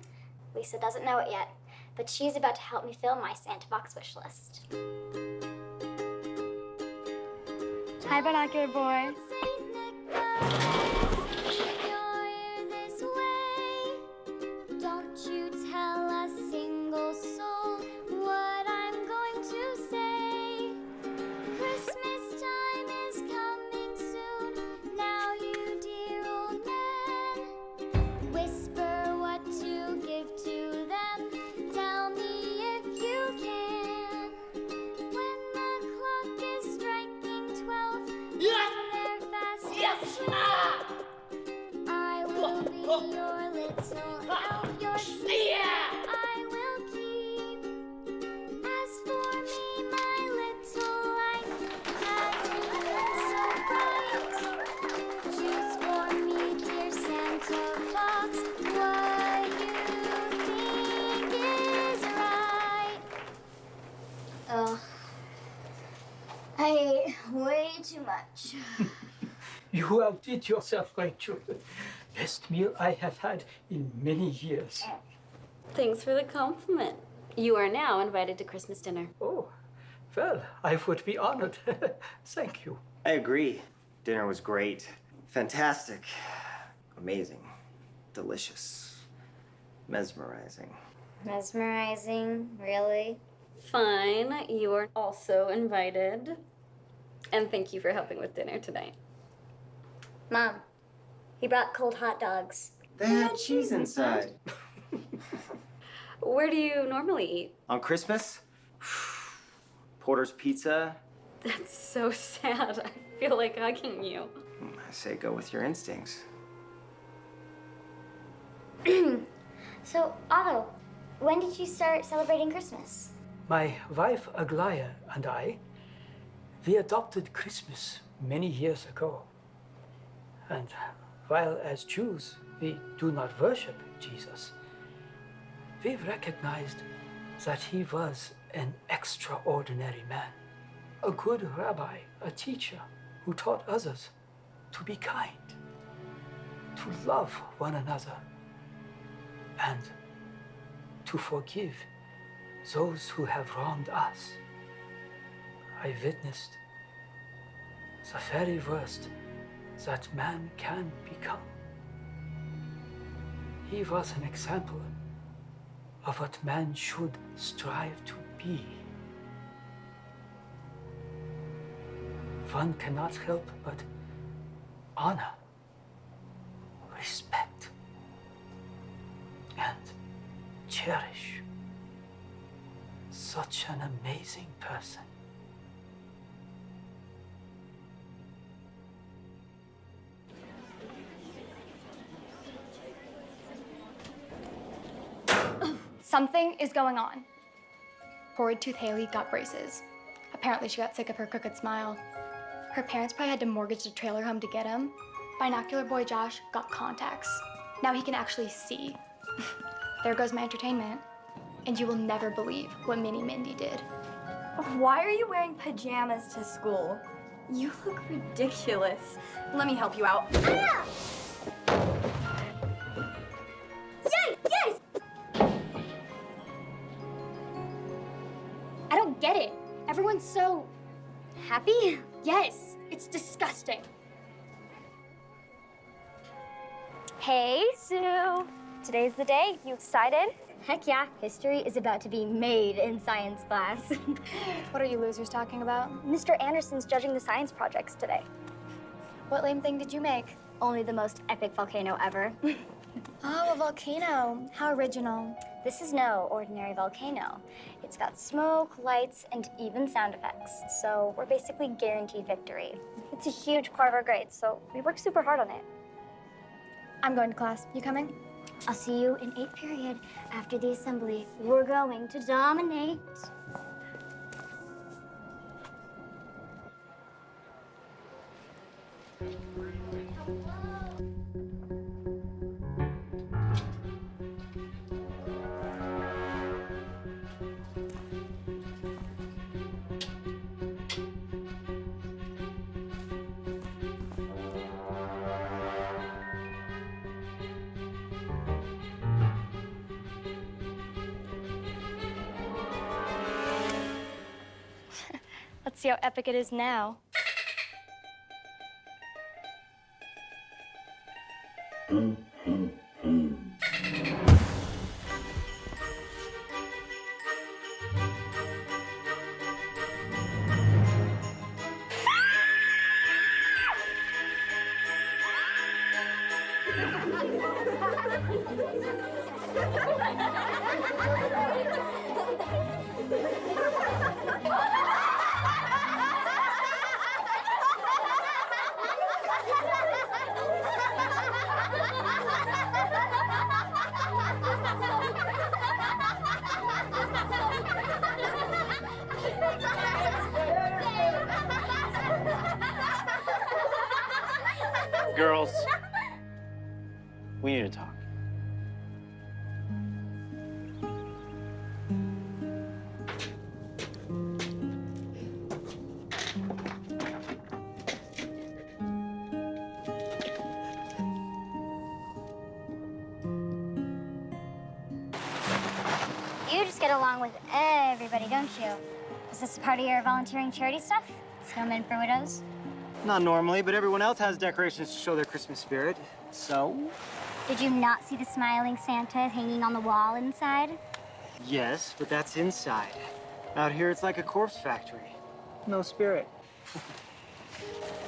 Lisa doesn't know it yet, but she's about to help me fill my Santa box wish list. Hi, binocular boy. Don't you tell a single soul what I'm going to say. Christmas time is coming soon. Now, you dear old man, whisper what to give to them. Tell me if you can. When the clock is striking 12, they're fast asleep. I will be your little elf, your secret I will keep. As for me, my little life has been so bright. Choose for me, dear Santa Claus, what you think is right. Ugh. I ate way too much. You outdid yourself, Rachel. Best meal I have had in many years. Thanks for the compliment. You are now invited to Christmas dinner. Oh, well, I would be honored. Thank you. I agree. Dinner was great. Fantastic. Amazing. Delicious. Mesmerizing. Mesmerizing, really? Fine, you are also invited. And thank you for helping with dinner tonight. Mom, he brought cold hot dogs. They had cheese inside. Where do you normally eat? On Christmas? Porter's Pizza. That's so sad. I feel like hugging you. I say go with your instincts. So, Otto, when did you start celebrating Christmas? My wife Aglaya and I, we adopted Christmas many years ago. And while as Jews we do not worship Jesus, we recognized that he was an extraordinary man, a good rabbi, a teacher who taught others to be kind, to love one another, and to forgive those who have wronged us. I witnessed the very worst that man can become. He was an example of what man should strive to be. One cannot help but honor, respect, and cherish such an amazing person. Something is going on. Horrid Tooth Haley got braces. Apparently she got sick of her crooked smile. Her parents probably had to mortgage the trailer home to get him. Binocular boy Josh got contacts. Now he can actually see. There goes my entertainment. And you will never believe what Mini Mindy did. Why are you wearing pajamas to school? You look ridiculous. Let me help you out. Ah! Yay! Yes! I don't get it. Everyone's so happy? Yes, it's disgusting. Hey, Sue. Today's the day. You excited? Heck yeah. History is about to be made in science class. What are you losers talking about? Mr. Anderson's judging the science projects today. What lame thing did you make? Only the most epic volcano ever. Oh, a volcano. How original. This is no ordinary volcano. It's got smoke, lights, and even sound effects. So we're basically guaranteed victory. It's a huge part of our grades, so we work super hard on it. I'm going to class. You coming? I'll see you in 8th period after the assembly. We're going to dominate. Let's see how epic it is now. Girls, we need to talk. You just get along with everybody, don't you? Is this part of your volunteering charity stuff? Snowmen for Widows? Not normally, but everyone else has decorations to show their Christmas spirit. So? Did you not see the smiling Santa hanging on the wall inside? Yes, but that's inside. Out here, it's like a corpse factory. No spirit.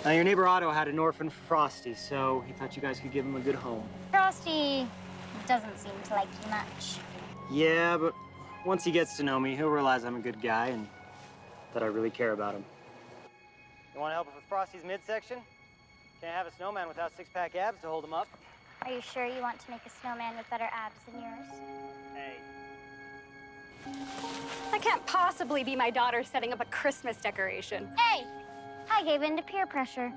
Now, your neighbor Otto had an orphan Frosty, so he thought you guys could give him a good home. Frosty doesn't seem to like you much. Yeah, but once he gets to know me, he'll realize I'm a good guy and that I really care about him. You want to help us with Frosty's midsection? Can't have a snowman without six-pack abs to hold him up. Are you sure you want to make a snowman with better abs than yours? Hey. That can't possibly be my daughter setting up a Christmas decoration. Hey! I gave in to peer pressure.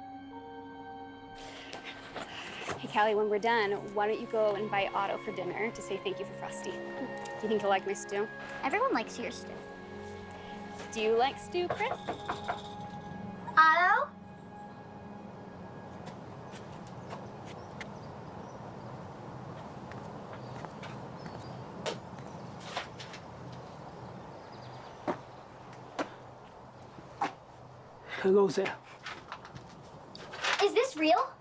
Hey, Callie, when we're done, why don't you go invite Otto for dinner to say thank you for Frosty? Do you think he'll like my stew? Everyone likes your stew. Do you like stew, Chris? Otto? Hello there. Is this real?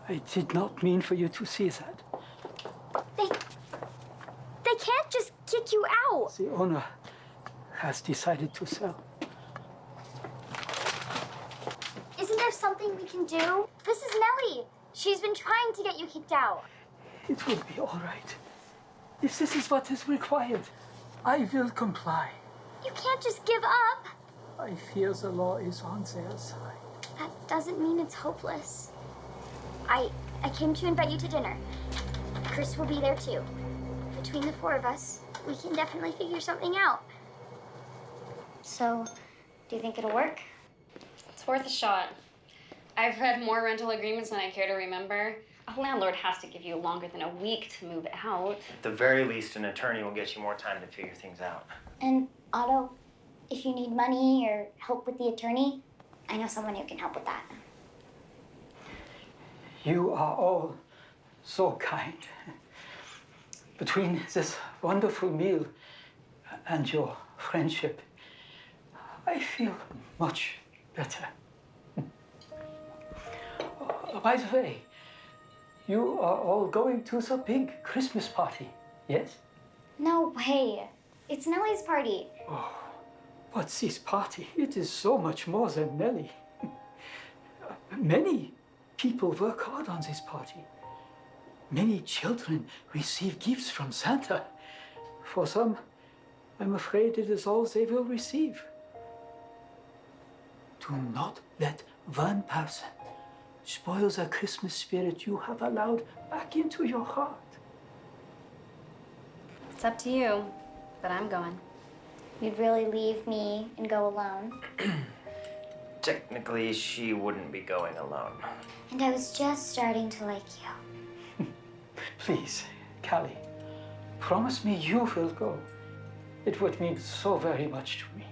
I did not mean for you to see that. They can't just kick you out. The owner has decided to sell. Isn't there something we can do? This is Nellie. She's been trying to get you kicked out. It will be all right. If this is what is required, I will comply. You can't just give up. I fear the law is on their side. That doesn't mean it's hopeless. I came to invite you to dinner. Chris will be there too. Between the four of us, we can definitely figure something out. So, do you think it'll work? It's worth a shot. I've read more rental agreements than I care to remember. A landlord has to give you longer than a week to move out. At the very least, an attorney will get you more time to figure things out. And Otto, if you need money or help with the attorney, I know someone who can help with that. You are all so kind. Between this wonderful meal and your friendship, I feel much better. By the way, you are all going to the big Christmas party, yes? No way. It's Nellie's party. Oh, but this party, it is so much more than Nellie. Many people work hard on this party. Many children receive gifts from Santa. For some, I'm afraid it is all they will receive. Do not let one person spoil the Christmas spirit you have allowed back into your heart. It's up to you, but I'm going. You'd really leave me and go alone? Technically, she wouldn't be going alone. And I was just starting to like you. Please, Callie, promise me you will go. It would mean so very much to me.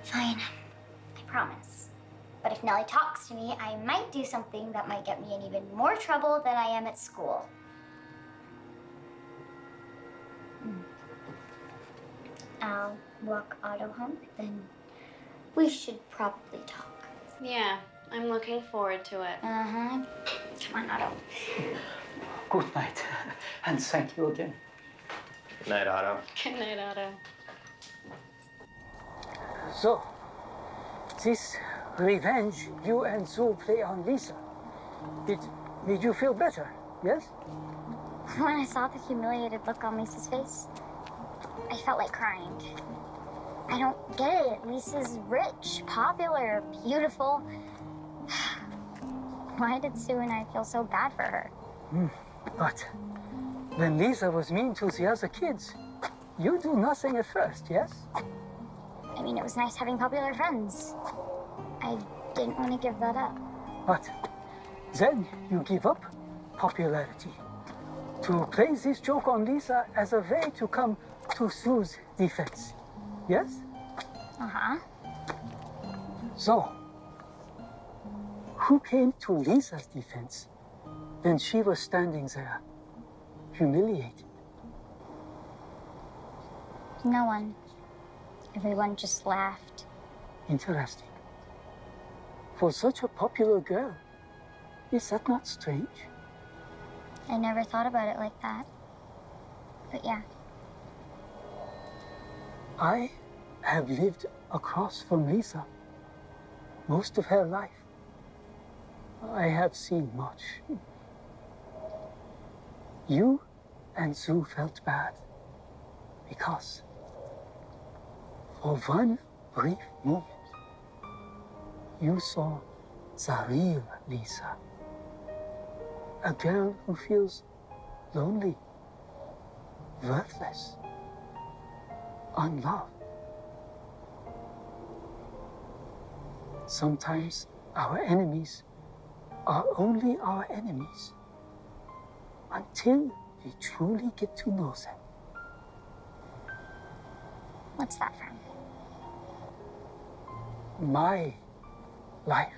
Fine, I promise. But if Nellie talks to me, I might do something that might get me in even more trouble than I am at school. I'll walk Otto home, then we should probably talk. Yeah, I'm looking forward to it. Uh-huh. Come on, Otto. Good night, and thank you again. Good night, Otto. Good night, Otto. So, this revenge you and Sue play on Lisa, it made you feel better, yes? When I saw the humiliated look on Lisa's face, I felt like crying. I don't get it. Lisa's rich, popular, beautiful. Why did Sue and I feel so bad for her? But when Lisa was mean to the other kids, you do nothing at first, yes? I mean, it was nice having popular friends. I didn't want to give that up. But then you give up popularity to play this joke on Lisa as a way to come to Sue's defense, yes? Uh-huh. So, who came to Lisa's defense when she was standing there, humiliated? No one. Everyone just laughed. Interesting. For such a popular girl, is that not strange? I never thought about it like that. But yeah. I have lived across from Lisa most of her life. I have seen much. You and Sue felt bad because for one brief moment, you saw the real Lisa. A girl who feels lonely, worthless, unloved. Sometimes our enemies are only our enemies until we truly get to know them. What's that from? My life.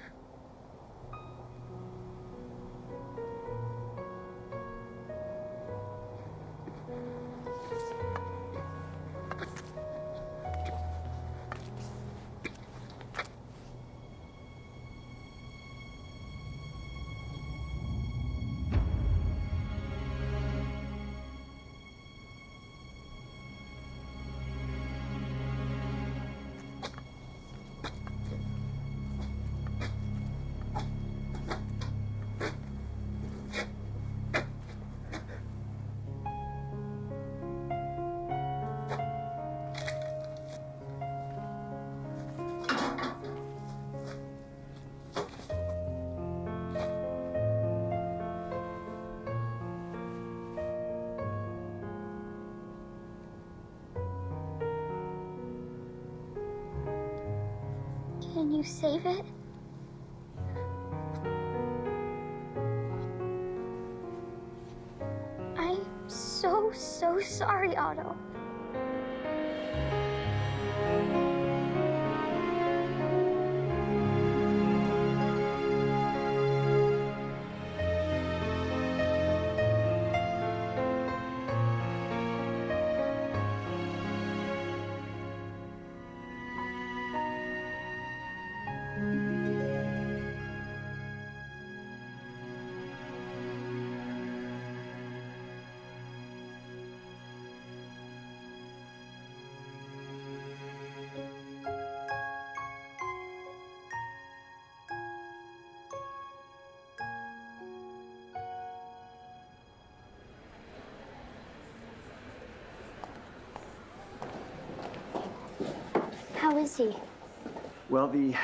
Can you save it? I'm so sorry, Otto. How is he? Well, the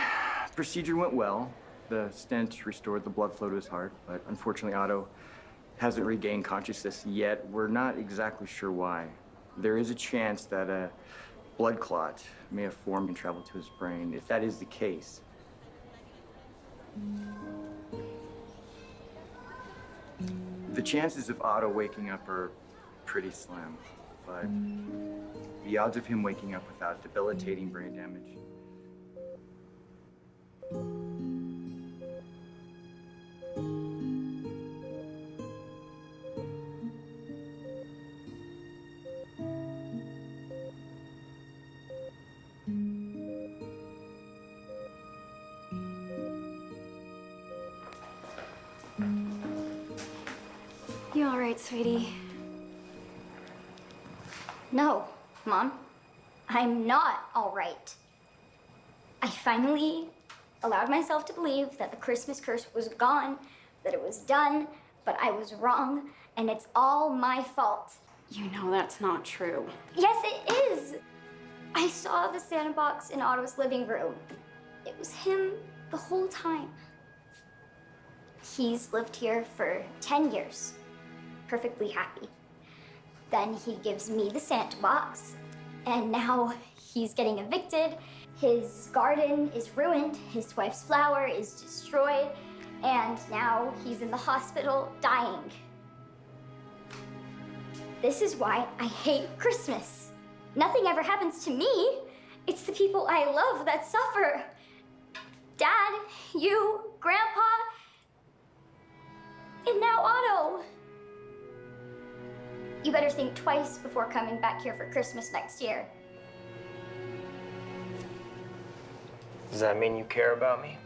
procedure went well. The stent restored the blood flow to his heart, but unfortunately, Otto hasn't regained consciousness yet. We're not exactly sure why. There is a chance that a blood clot may have formed and traveled to his brain. If that is the case, the chances of Otto waking up are pretty slim, but the odds of him waking up without debilitating brain damage. You all right, sweetie? No, Mom. I'm not all right. I finally allowed myself to believe that the Christmas curse was gone, that it was done, but I was wrong, and it's all my fault. You know that's not true. Yes, it is! I saw the Santa box in Otto's living room. It was him the whole time. He's lived here for 10 years, perfectly happy. Then he gives me the Santa box, and now he's getting evicted. His garden is ruined, his wife's flower is destroyed, and now he's in the hospital dying. This is why I hate Christmas. Nothing ever happens to me. It's the people I love that suffer. Dad, you, Grandpa, and now Otto. You better think twice before coming back here for Christmas next year. Does that mean you care about me?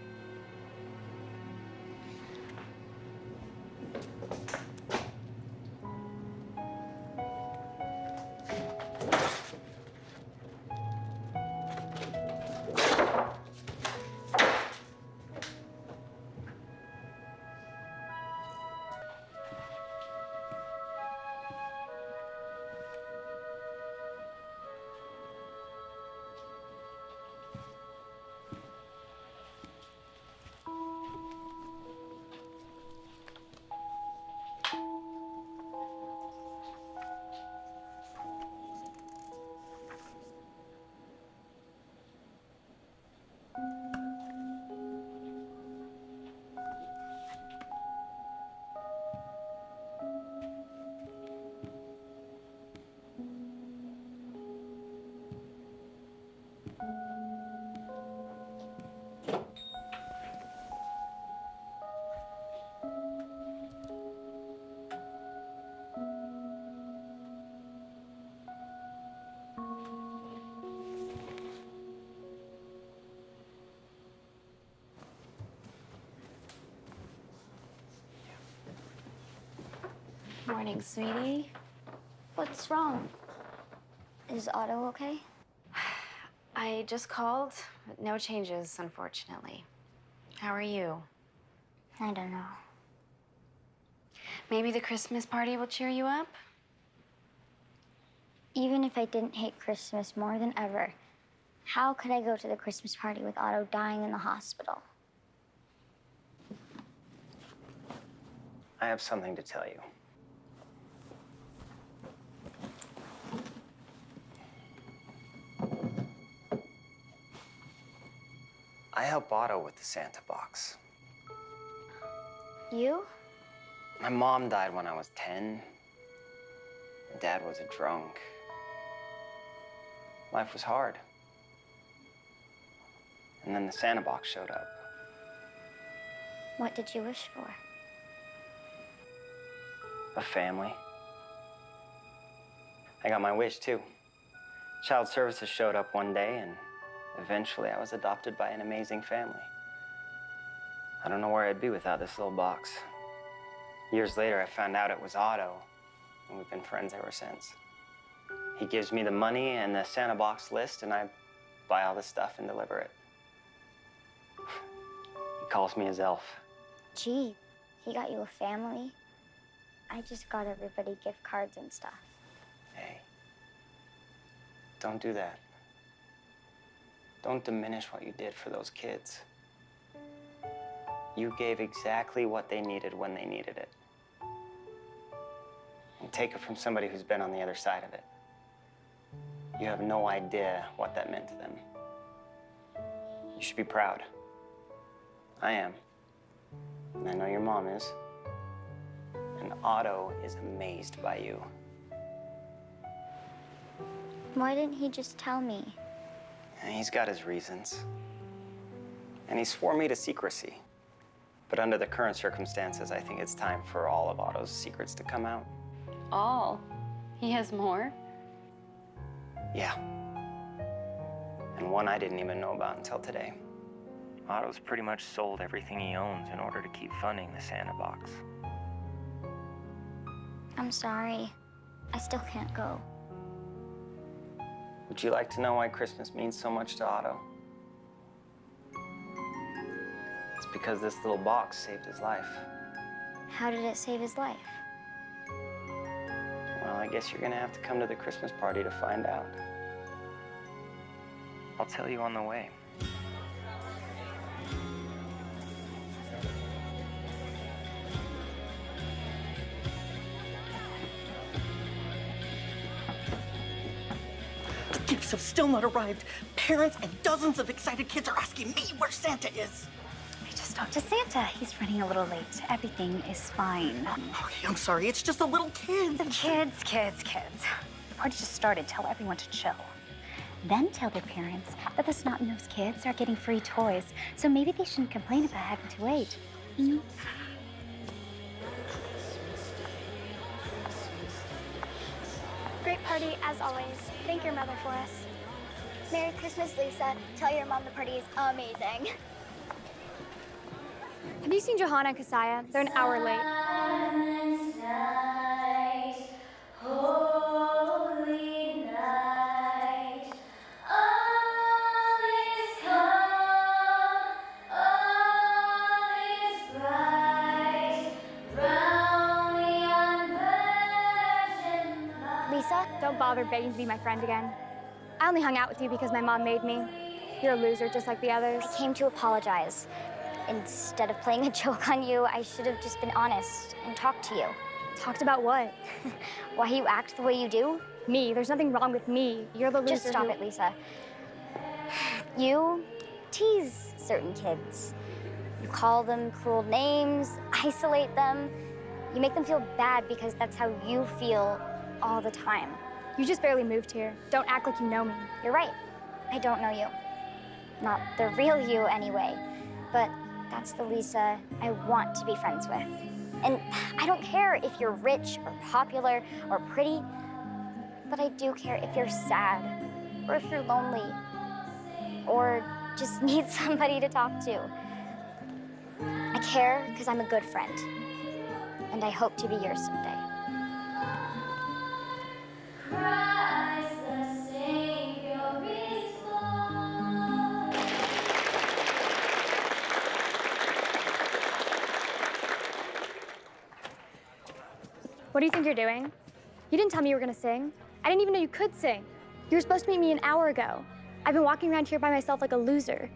Morning, sweetie. What's wrong? Is Otto okay? I just called, but no changes, unfortunately. How are you? I don't know. Maybe the Christmas party will cheer you up? Even if I didn't hate Christmas more than ever, how could I go to the Christmas party with Otto dying in the hospital? I have something to tell you. I help Otto with the Santa box. You? My mom died when I was 10. My dad was a drunk. Life was hard. And then the Santa box showed up. What did you wish for? A family. I got my wish, too. Child Services showed up one day, and eventually I was adopted by an amazing family. I don't know where I'd be without this little box. Years later, I found out it was Otto, and we've been friends ever since. He gives me the money and the Santa box list, and I buy all the stuff and deliver it. He calls me his elf. Gee, he got you a family? I just got everybody gift cards and stuff. Hey, don't do that. Don't diminish what you did for those kids. You gave exactly what they needed when they needed it. And take it from somebody who's been on the other side of it. You have no idea what that meant to them. You should be proud. I am. And I know your mom is. And Otto is amazed by you. Why didn't he just tell me? And he's got his reasons. And he swore me to secrecy. But under the current circumstances, I think it's time for all of Otto's secrets to come out. All? He has more? Yeah. And one I didn't even know about until today. Otto's pretty much sold everything he owns in order to keep funding the Santa box. I'm sorry. I still can't go. Would you like to know why Christmas means so much to Otto? It's because this little box saved his life. How did it save his life? Well, I guess you're gonna have to come to the Christmas party to find out. I'll tell you on the way. The gifts have still not arrived. Parents and dozens of excited kids are asking me where Santa is. I just talked to Santa. He's running a little late. Everything is fine. Okay, I'm sorry. It's just a little kid. Kids. The party just started. Tell everyone to chill. Then tell their parents that the snot-nosed kids are getting free toys, so maybe they shouldn't complain about having to wait. Mm-hmm. Great party, as always. Thank your mother for us. Merry Christmas, Lisa. Tell your mom the party is amazing. Have you seen Johanna and Kasaya? They're an hour late. Lisa? Don't bother begging to be my friend again. I only hung out with you because my mom made me. You're a loser just like the others. I came to apologize. Instead of playing a joke on you, I should have just been honest and talked to you. Talked about what? Why you act the way you do? Me. There's nothing wrong with me. You're the loser. Just stop it, Lisa. You tease certain kids. You call them cruel names, isolate them. You make them feel bad because that's how you feel all the time. You just barely moved here. Don't act like you know me. You're right. I don't know you. Not the real you, anyway. But that's the Lisa I want to be friends with. And I don't care if you're rich or popular or pretty, but I do care if you're sad or if you're lonely or just need somebody to talk to. I care because I'm a good friend, and I hope to be yours someday. What do you think you're doing? You didn't tell me you were gonna sing. I didn't even know you could sing. You were supposed to meet me an hour ago. I've been walking around here by myself like a loser.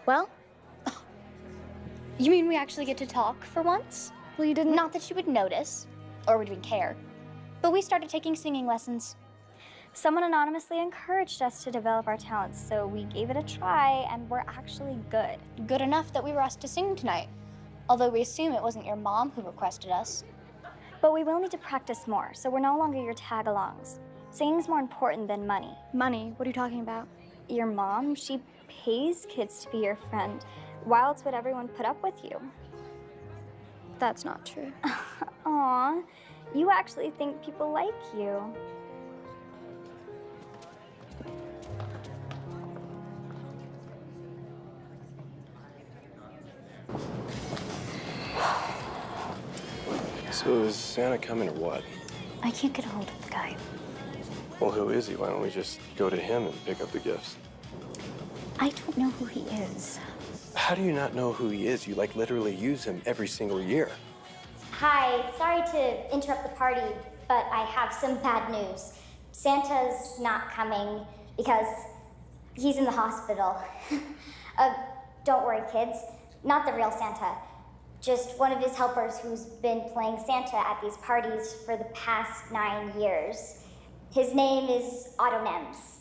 Well? You mean we actually get to talk for once? Well, you didn't. Not that you would notice, or would even care, but we started taking singing lessons. Someone anonymously encouraged us to develop our talents, so we gave it a try, and we're actually good. Good enough that we were asked to sing tonight, although we assume it wasn't your mom who requested us. But we will need to practice more, so we're no longer your tag-alongs. Singing's more important than money. Money? What are you talking about? Your mom, she pays kids to be your friend, while it's what everyone put up with you. That's not true. Aw, you actually think people like you. So is Santa coming or what? I can't get a hold of the guy. Well, who is he? Why don't we just go to him and pick up the gifts? I don't know who he is. How do you not know who he is? You, like, literally use him every single year. Hi, sorry to interrupt the party, but I have some bad news. Santa's not coming because he's in the hospital. Don't worry, kids. Not the real Santa. Just one of his helpers who's been playing Santa at these parties for the past 9 years. His name is Otto Nems.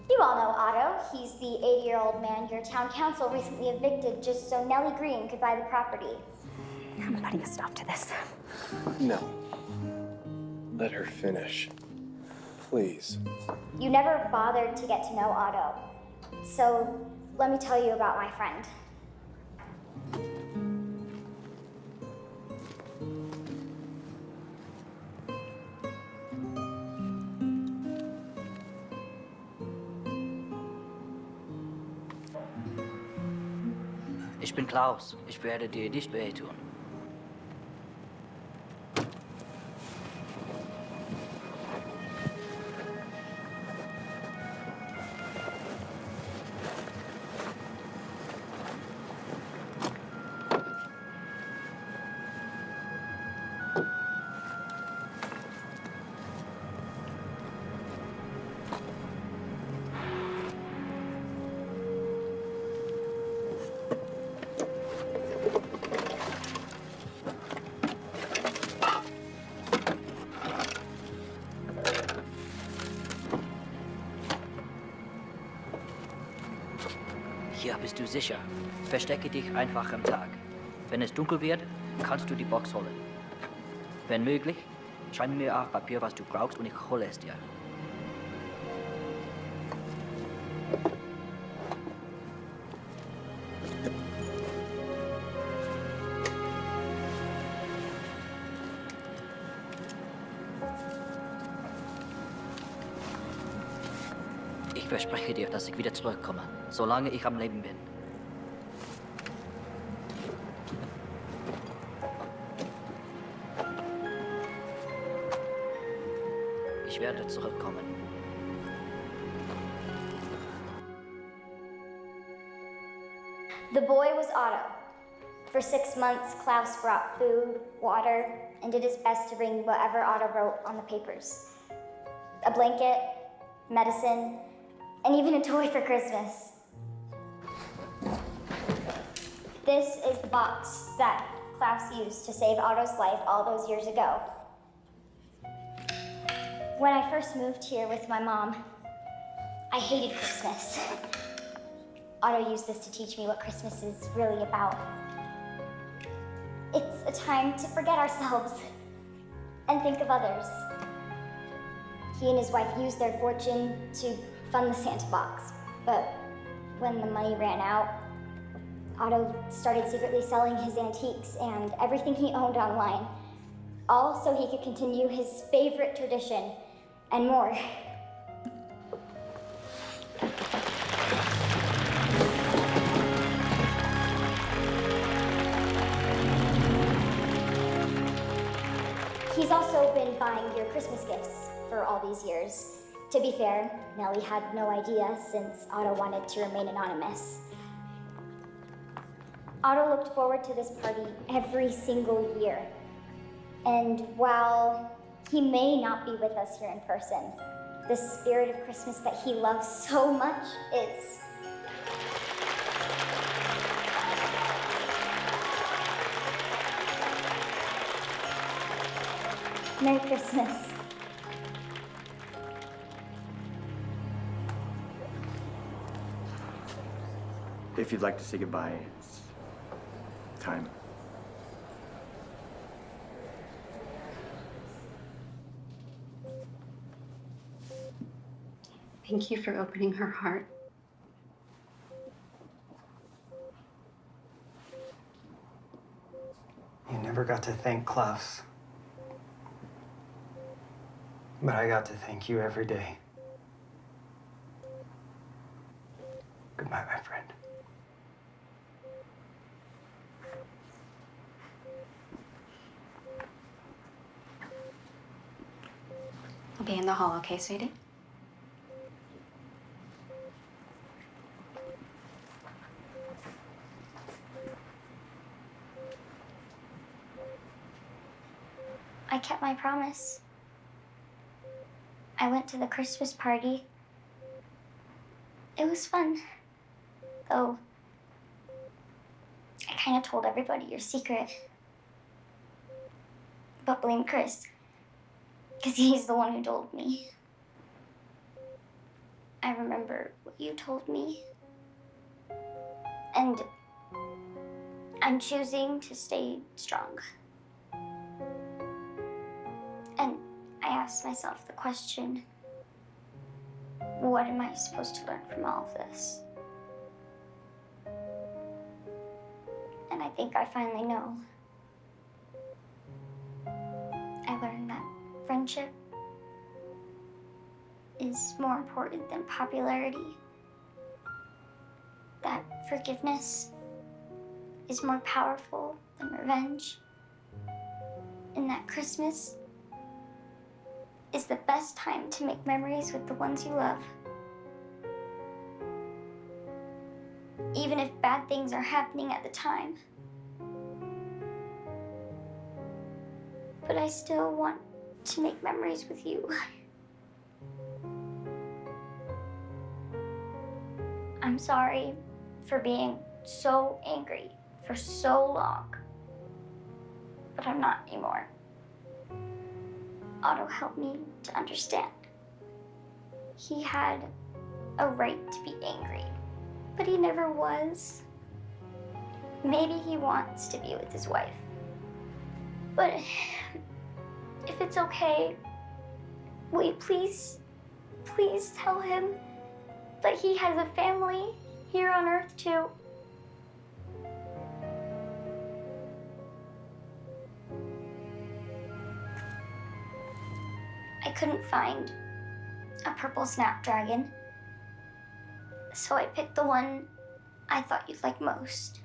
You all know Otto. He's the 80-year-old man your town council recently evicted just so Nellie Green could buy the property. I'm putting a stop to this. No. Let her finish. Please. You never bothered to get to know Otto. So let me tell you about my friend. Ich bin Klaus. Ich werde dir nicht wehtun. Hier bist du sicher. Verstecke dich einfach am Tag. Wenn es dunkel wird, kannst du die Box holen. Wenn möglich, schreib mir auf Papier, was du brauchst, und ich hole es dir. Ich verspreche dir, dass ich wieder zurückkomme, solange ich am Leben bin. Ich werde zurückkommen. The boy was Otto. For 6 months, Klaus brought food, water, and did his best to bring whatever Otto wrote on the papers. A blanket, medicine, and even a toy for Christmas. This is the box that Klaus used to save Otto's life all those years ago. When I first moved here with my mom, I hated Christmas. Otto used this to teach me what Christmas is really about. It's a time to forget ourselves and think of others. He and his wife used their fortune to fund the Santa box. But when the money ran out, Otto started secretly selling his antiques and everything he owned online, all so he could continue his favorite tradition and more. He's also been buying your Christmas gifts for all these years. To be fair, Nellie had no idea since Otto wanted to remain anonymous. Otto looked forward to this party every single year. And while he may not be with us here in person, the spirit of Christmas that he loves so much is. Merry Christmas. If you'd like to say goodbye, it's time. Thank you for opening her heart. You never got to thank Klaus. But I got to thank you every day. Goodbye, my friend. I'll be in the hall, okay, sweetie? I kept my promise. I went to the Christmas party. It was fun, though I kind of told everybody your secret. But blame Chris, because he's the one who told me. I remember what you told me, and I'm choosing to stay strong. And I asked myself the question, what am I supposed to learn from all of this? And I think I finally know. I learned that friendship is more important than popularity. That forgiveness is more powerful than revenge. And that Christmas is the best time to make memories with the ones you love. Even if bad things are happening at the time. But I still want to make memories with you. I'm sorry for being so angry for so long, but I'm not anymore. Otto helped me to understand. He had a right to be angry, but he never was. Maybe he wants to be with his wife. But if it's okay, will you please tell him that he has a family here on Earth too? I couldn't find a purple snapdragon, so I picked the one I thought you'd like most.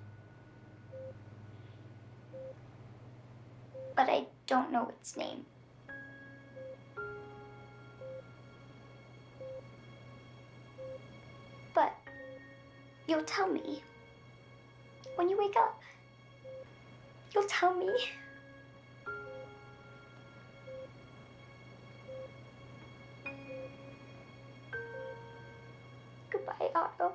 But I don't know its name. But you'll tell me when you wake up. You'll tell me. Goodbye, Otto.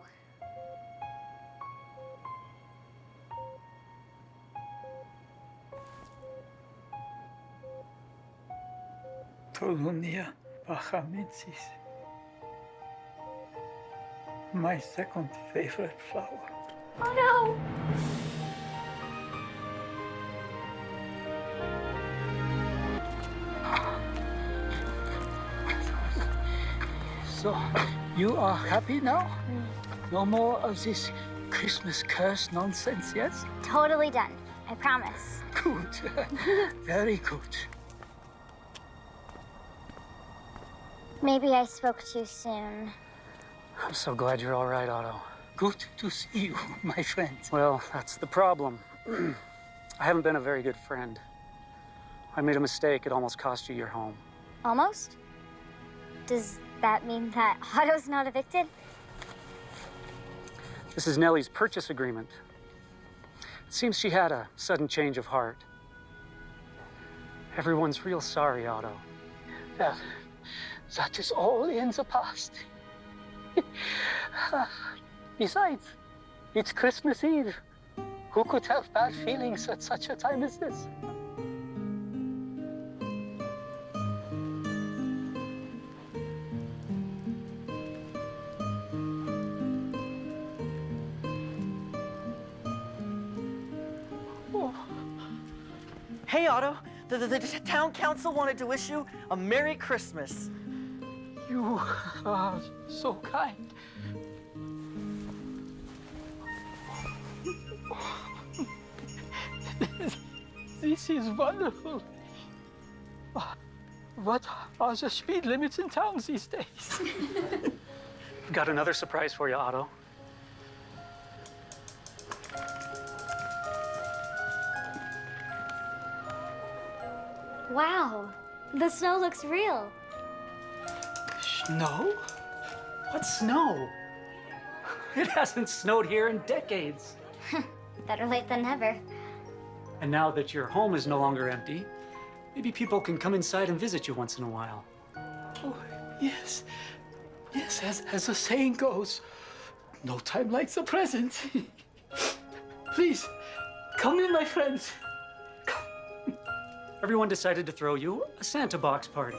Tolunia Pachamensis. My second favorite flower. Oh no! So, you are happy now? No more of this Christmas curse nonsense, yes? Totally done. I promise. Good. Very good. Maybe I spoke too soon. I'm so glad you're all right, Otto. Good to see you, my friend. Well, that's the problem. I haven't been a very good friend. I made a mistake. It almost cost you your home. Almost? Does that mean that Otto's not evicted? This is Nellie's purchase agreement. It seems she had a sudden change of heart. Everyone's real sorry, Otto. Well, that is all in the past. Besides, it's Christmas Eve. Who could have bad feelings at such a time as this? Hey, Otto. The town council wanted to wish you a Merry Christmas. You are so kind. This is wonderful. What are the speed limits in town these days? Got another surprise for you, Otto. Wow, the snow looks real. Snow? What snow? It hasn't snowed here in decades. Better late than never. And now that your home is no longer empty, maybe people can come inside and visit you once in a while. Oh, yes. Yes, as the saying goes, no time like the present. Please, come in, my friends. Everyone decided to throw you a Santa box party.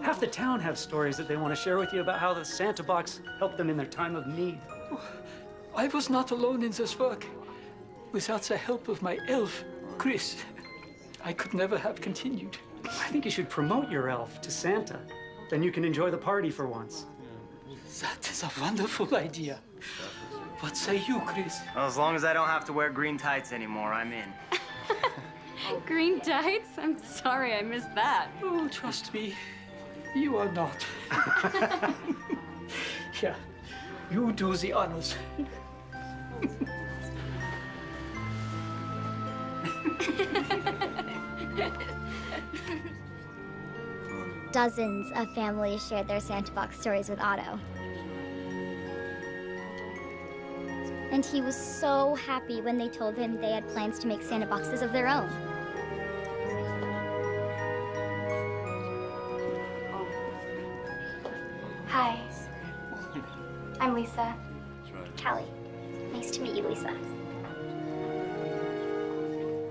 Half the town have stories that they want to share with you about how the Santa box helped them in their time of need. I was not alone in this work. Without the help of my elf, Chris, I could never have continued. I think you should promote your elf to Santa. Then you can enjoy the party for once. That is a wonderful idea. What say you, Chris? Well, as long as I don't have to wear green tights anymore, I'm in. Green tights? I'm sorry I missed that. Oh, trust me, you are not. Yeah, you do the honors. Dozens of families shared their Santa box stories with Otto. And he was so happy when they told him they had plans to make Santa boxes of their own. Hi. I'm Lisa. Callie. Nice to meet you, Lisa.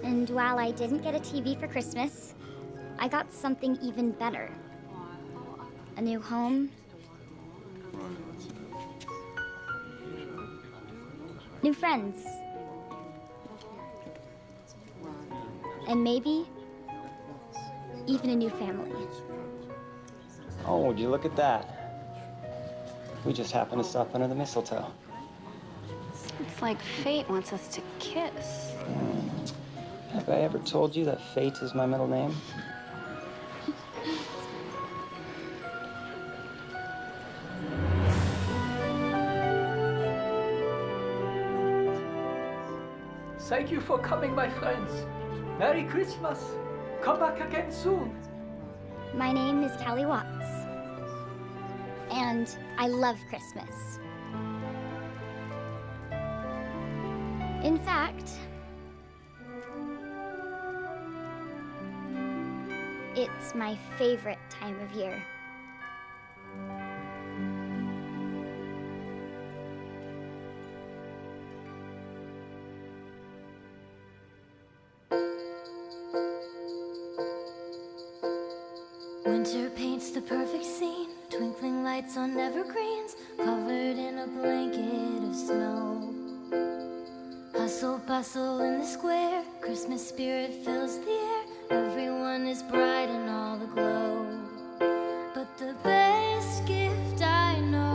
And while I didn't get a TV for Christmas, I got something even better. A new home. New friends. And maybe even a new family. Oh, would you look at that? We just happened to stop under the mistletoe. It's like fate wants us to kiss. Have I ever told you that Fate is my middle name? Thank you for coming, my friends. Merry Christmas. Come back again soon. My name is Callie Watts. And I love Christmas. In fact, it's my favorite time of year. Winter paints the perfect scene, twinkling lights on evergreens, covered in a blanket of snow. Hustle, bustle in the square, Christmas spirit fills the air, everyone is bright in all the glow.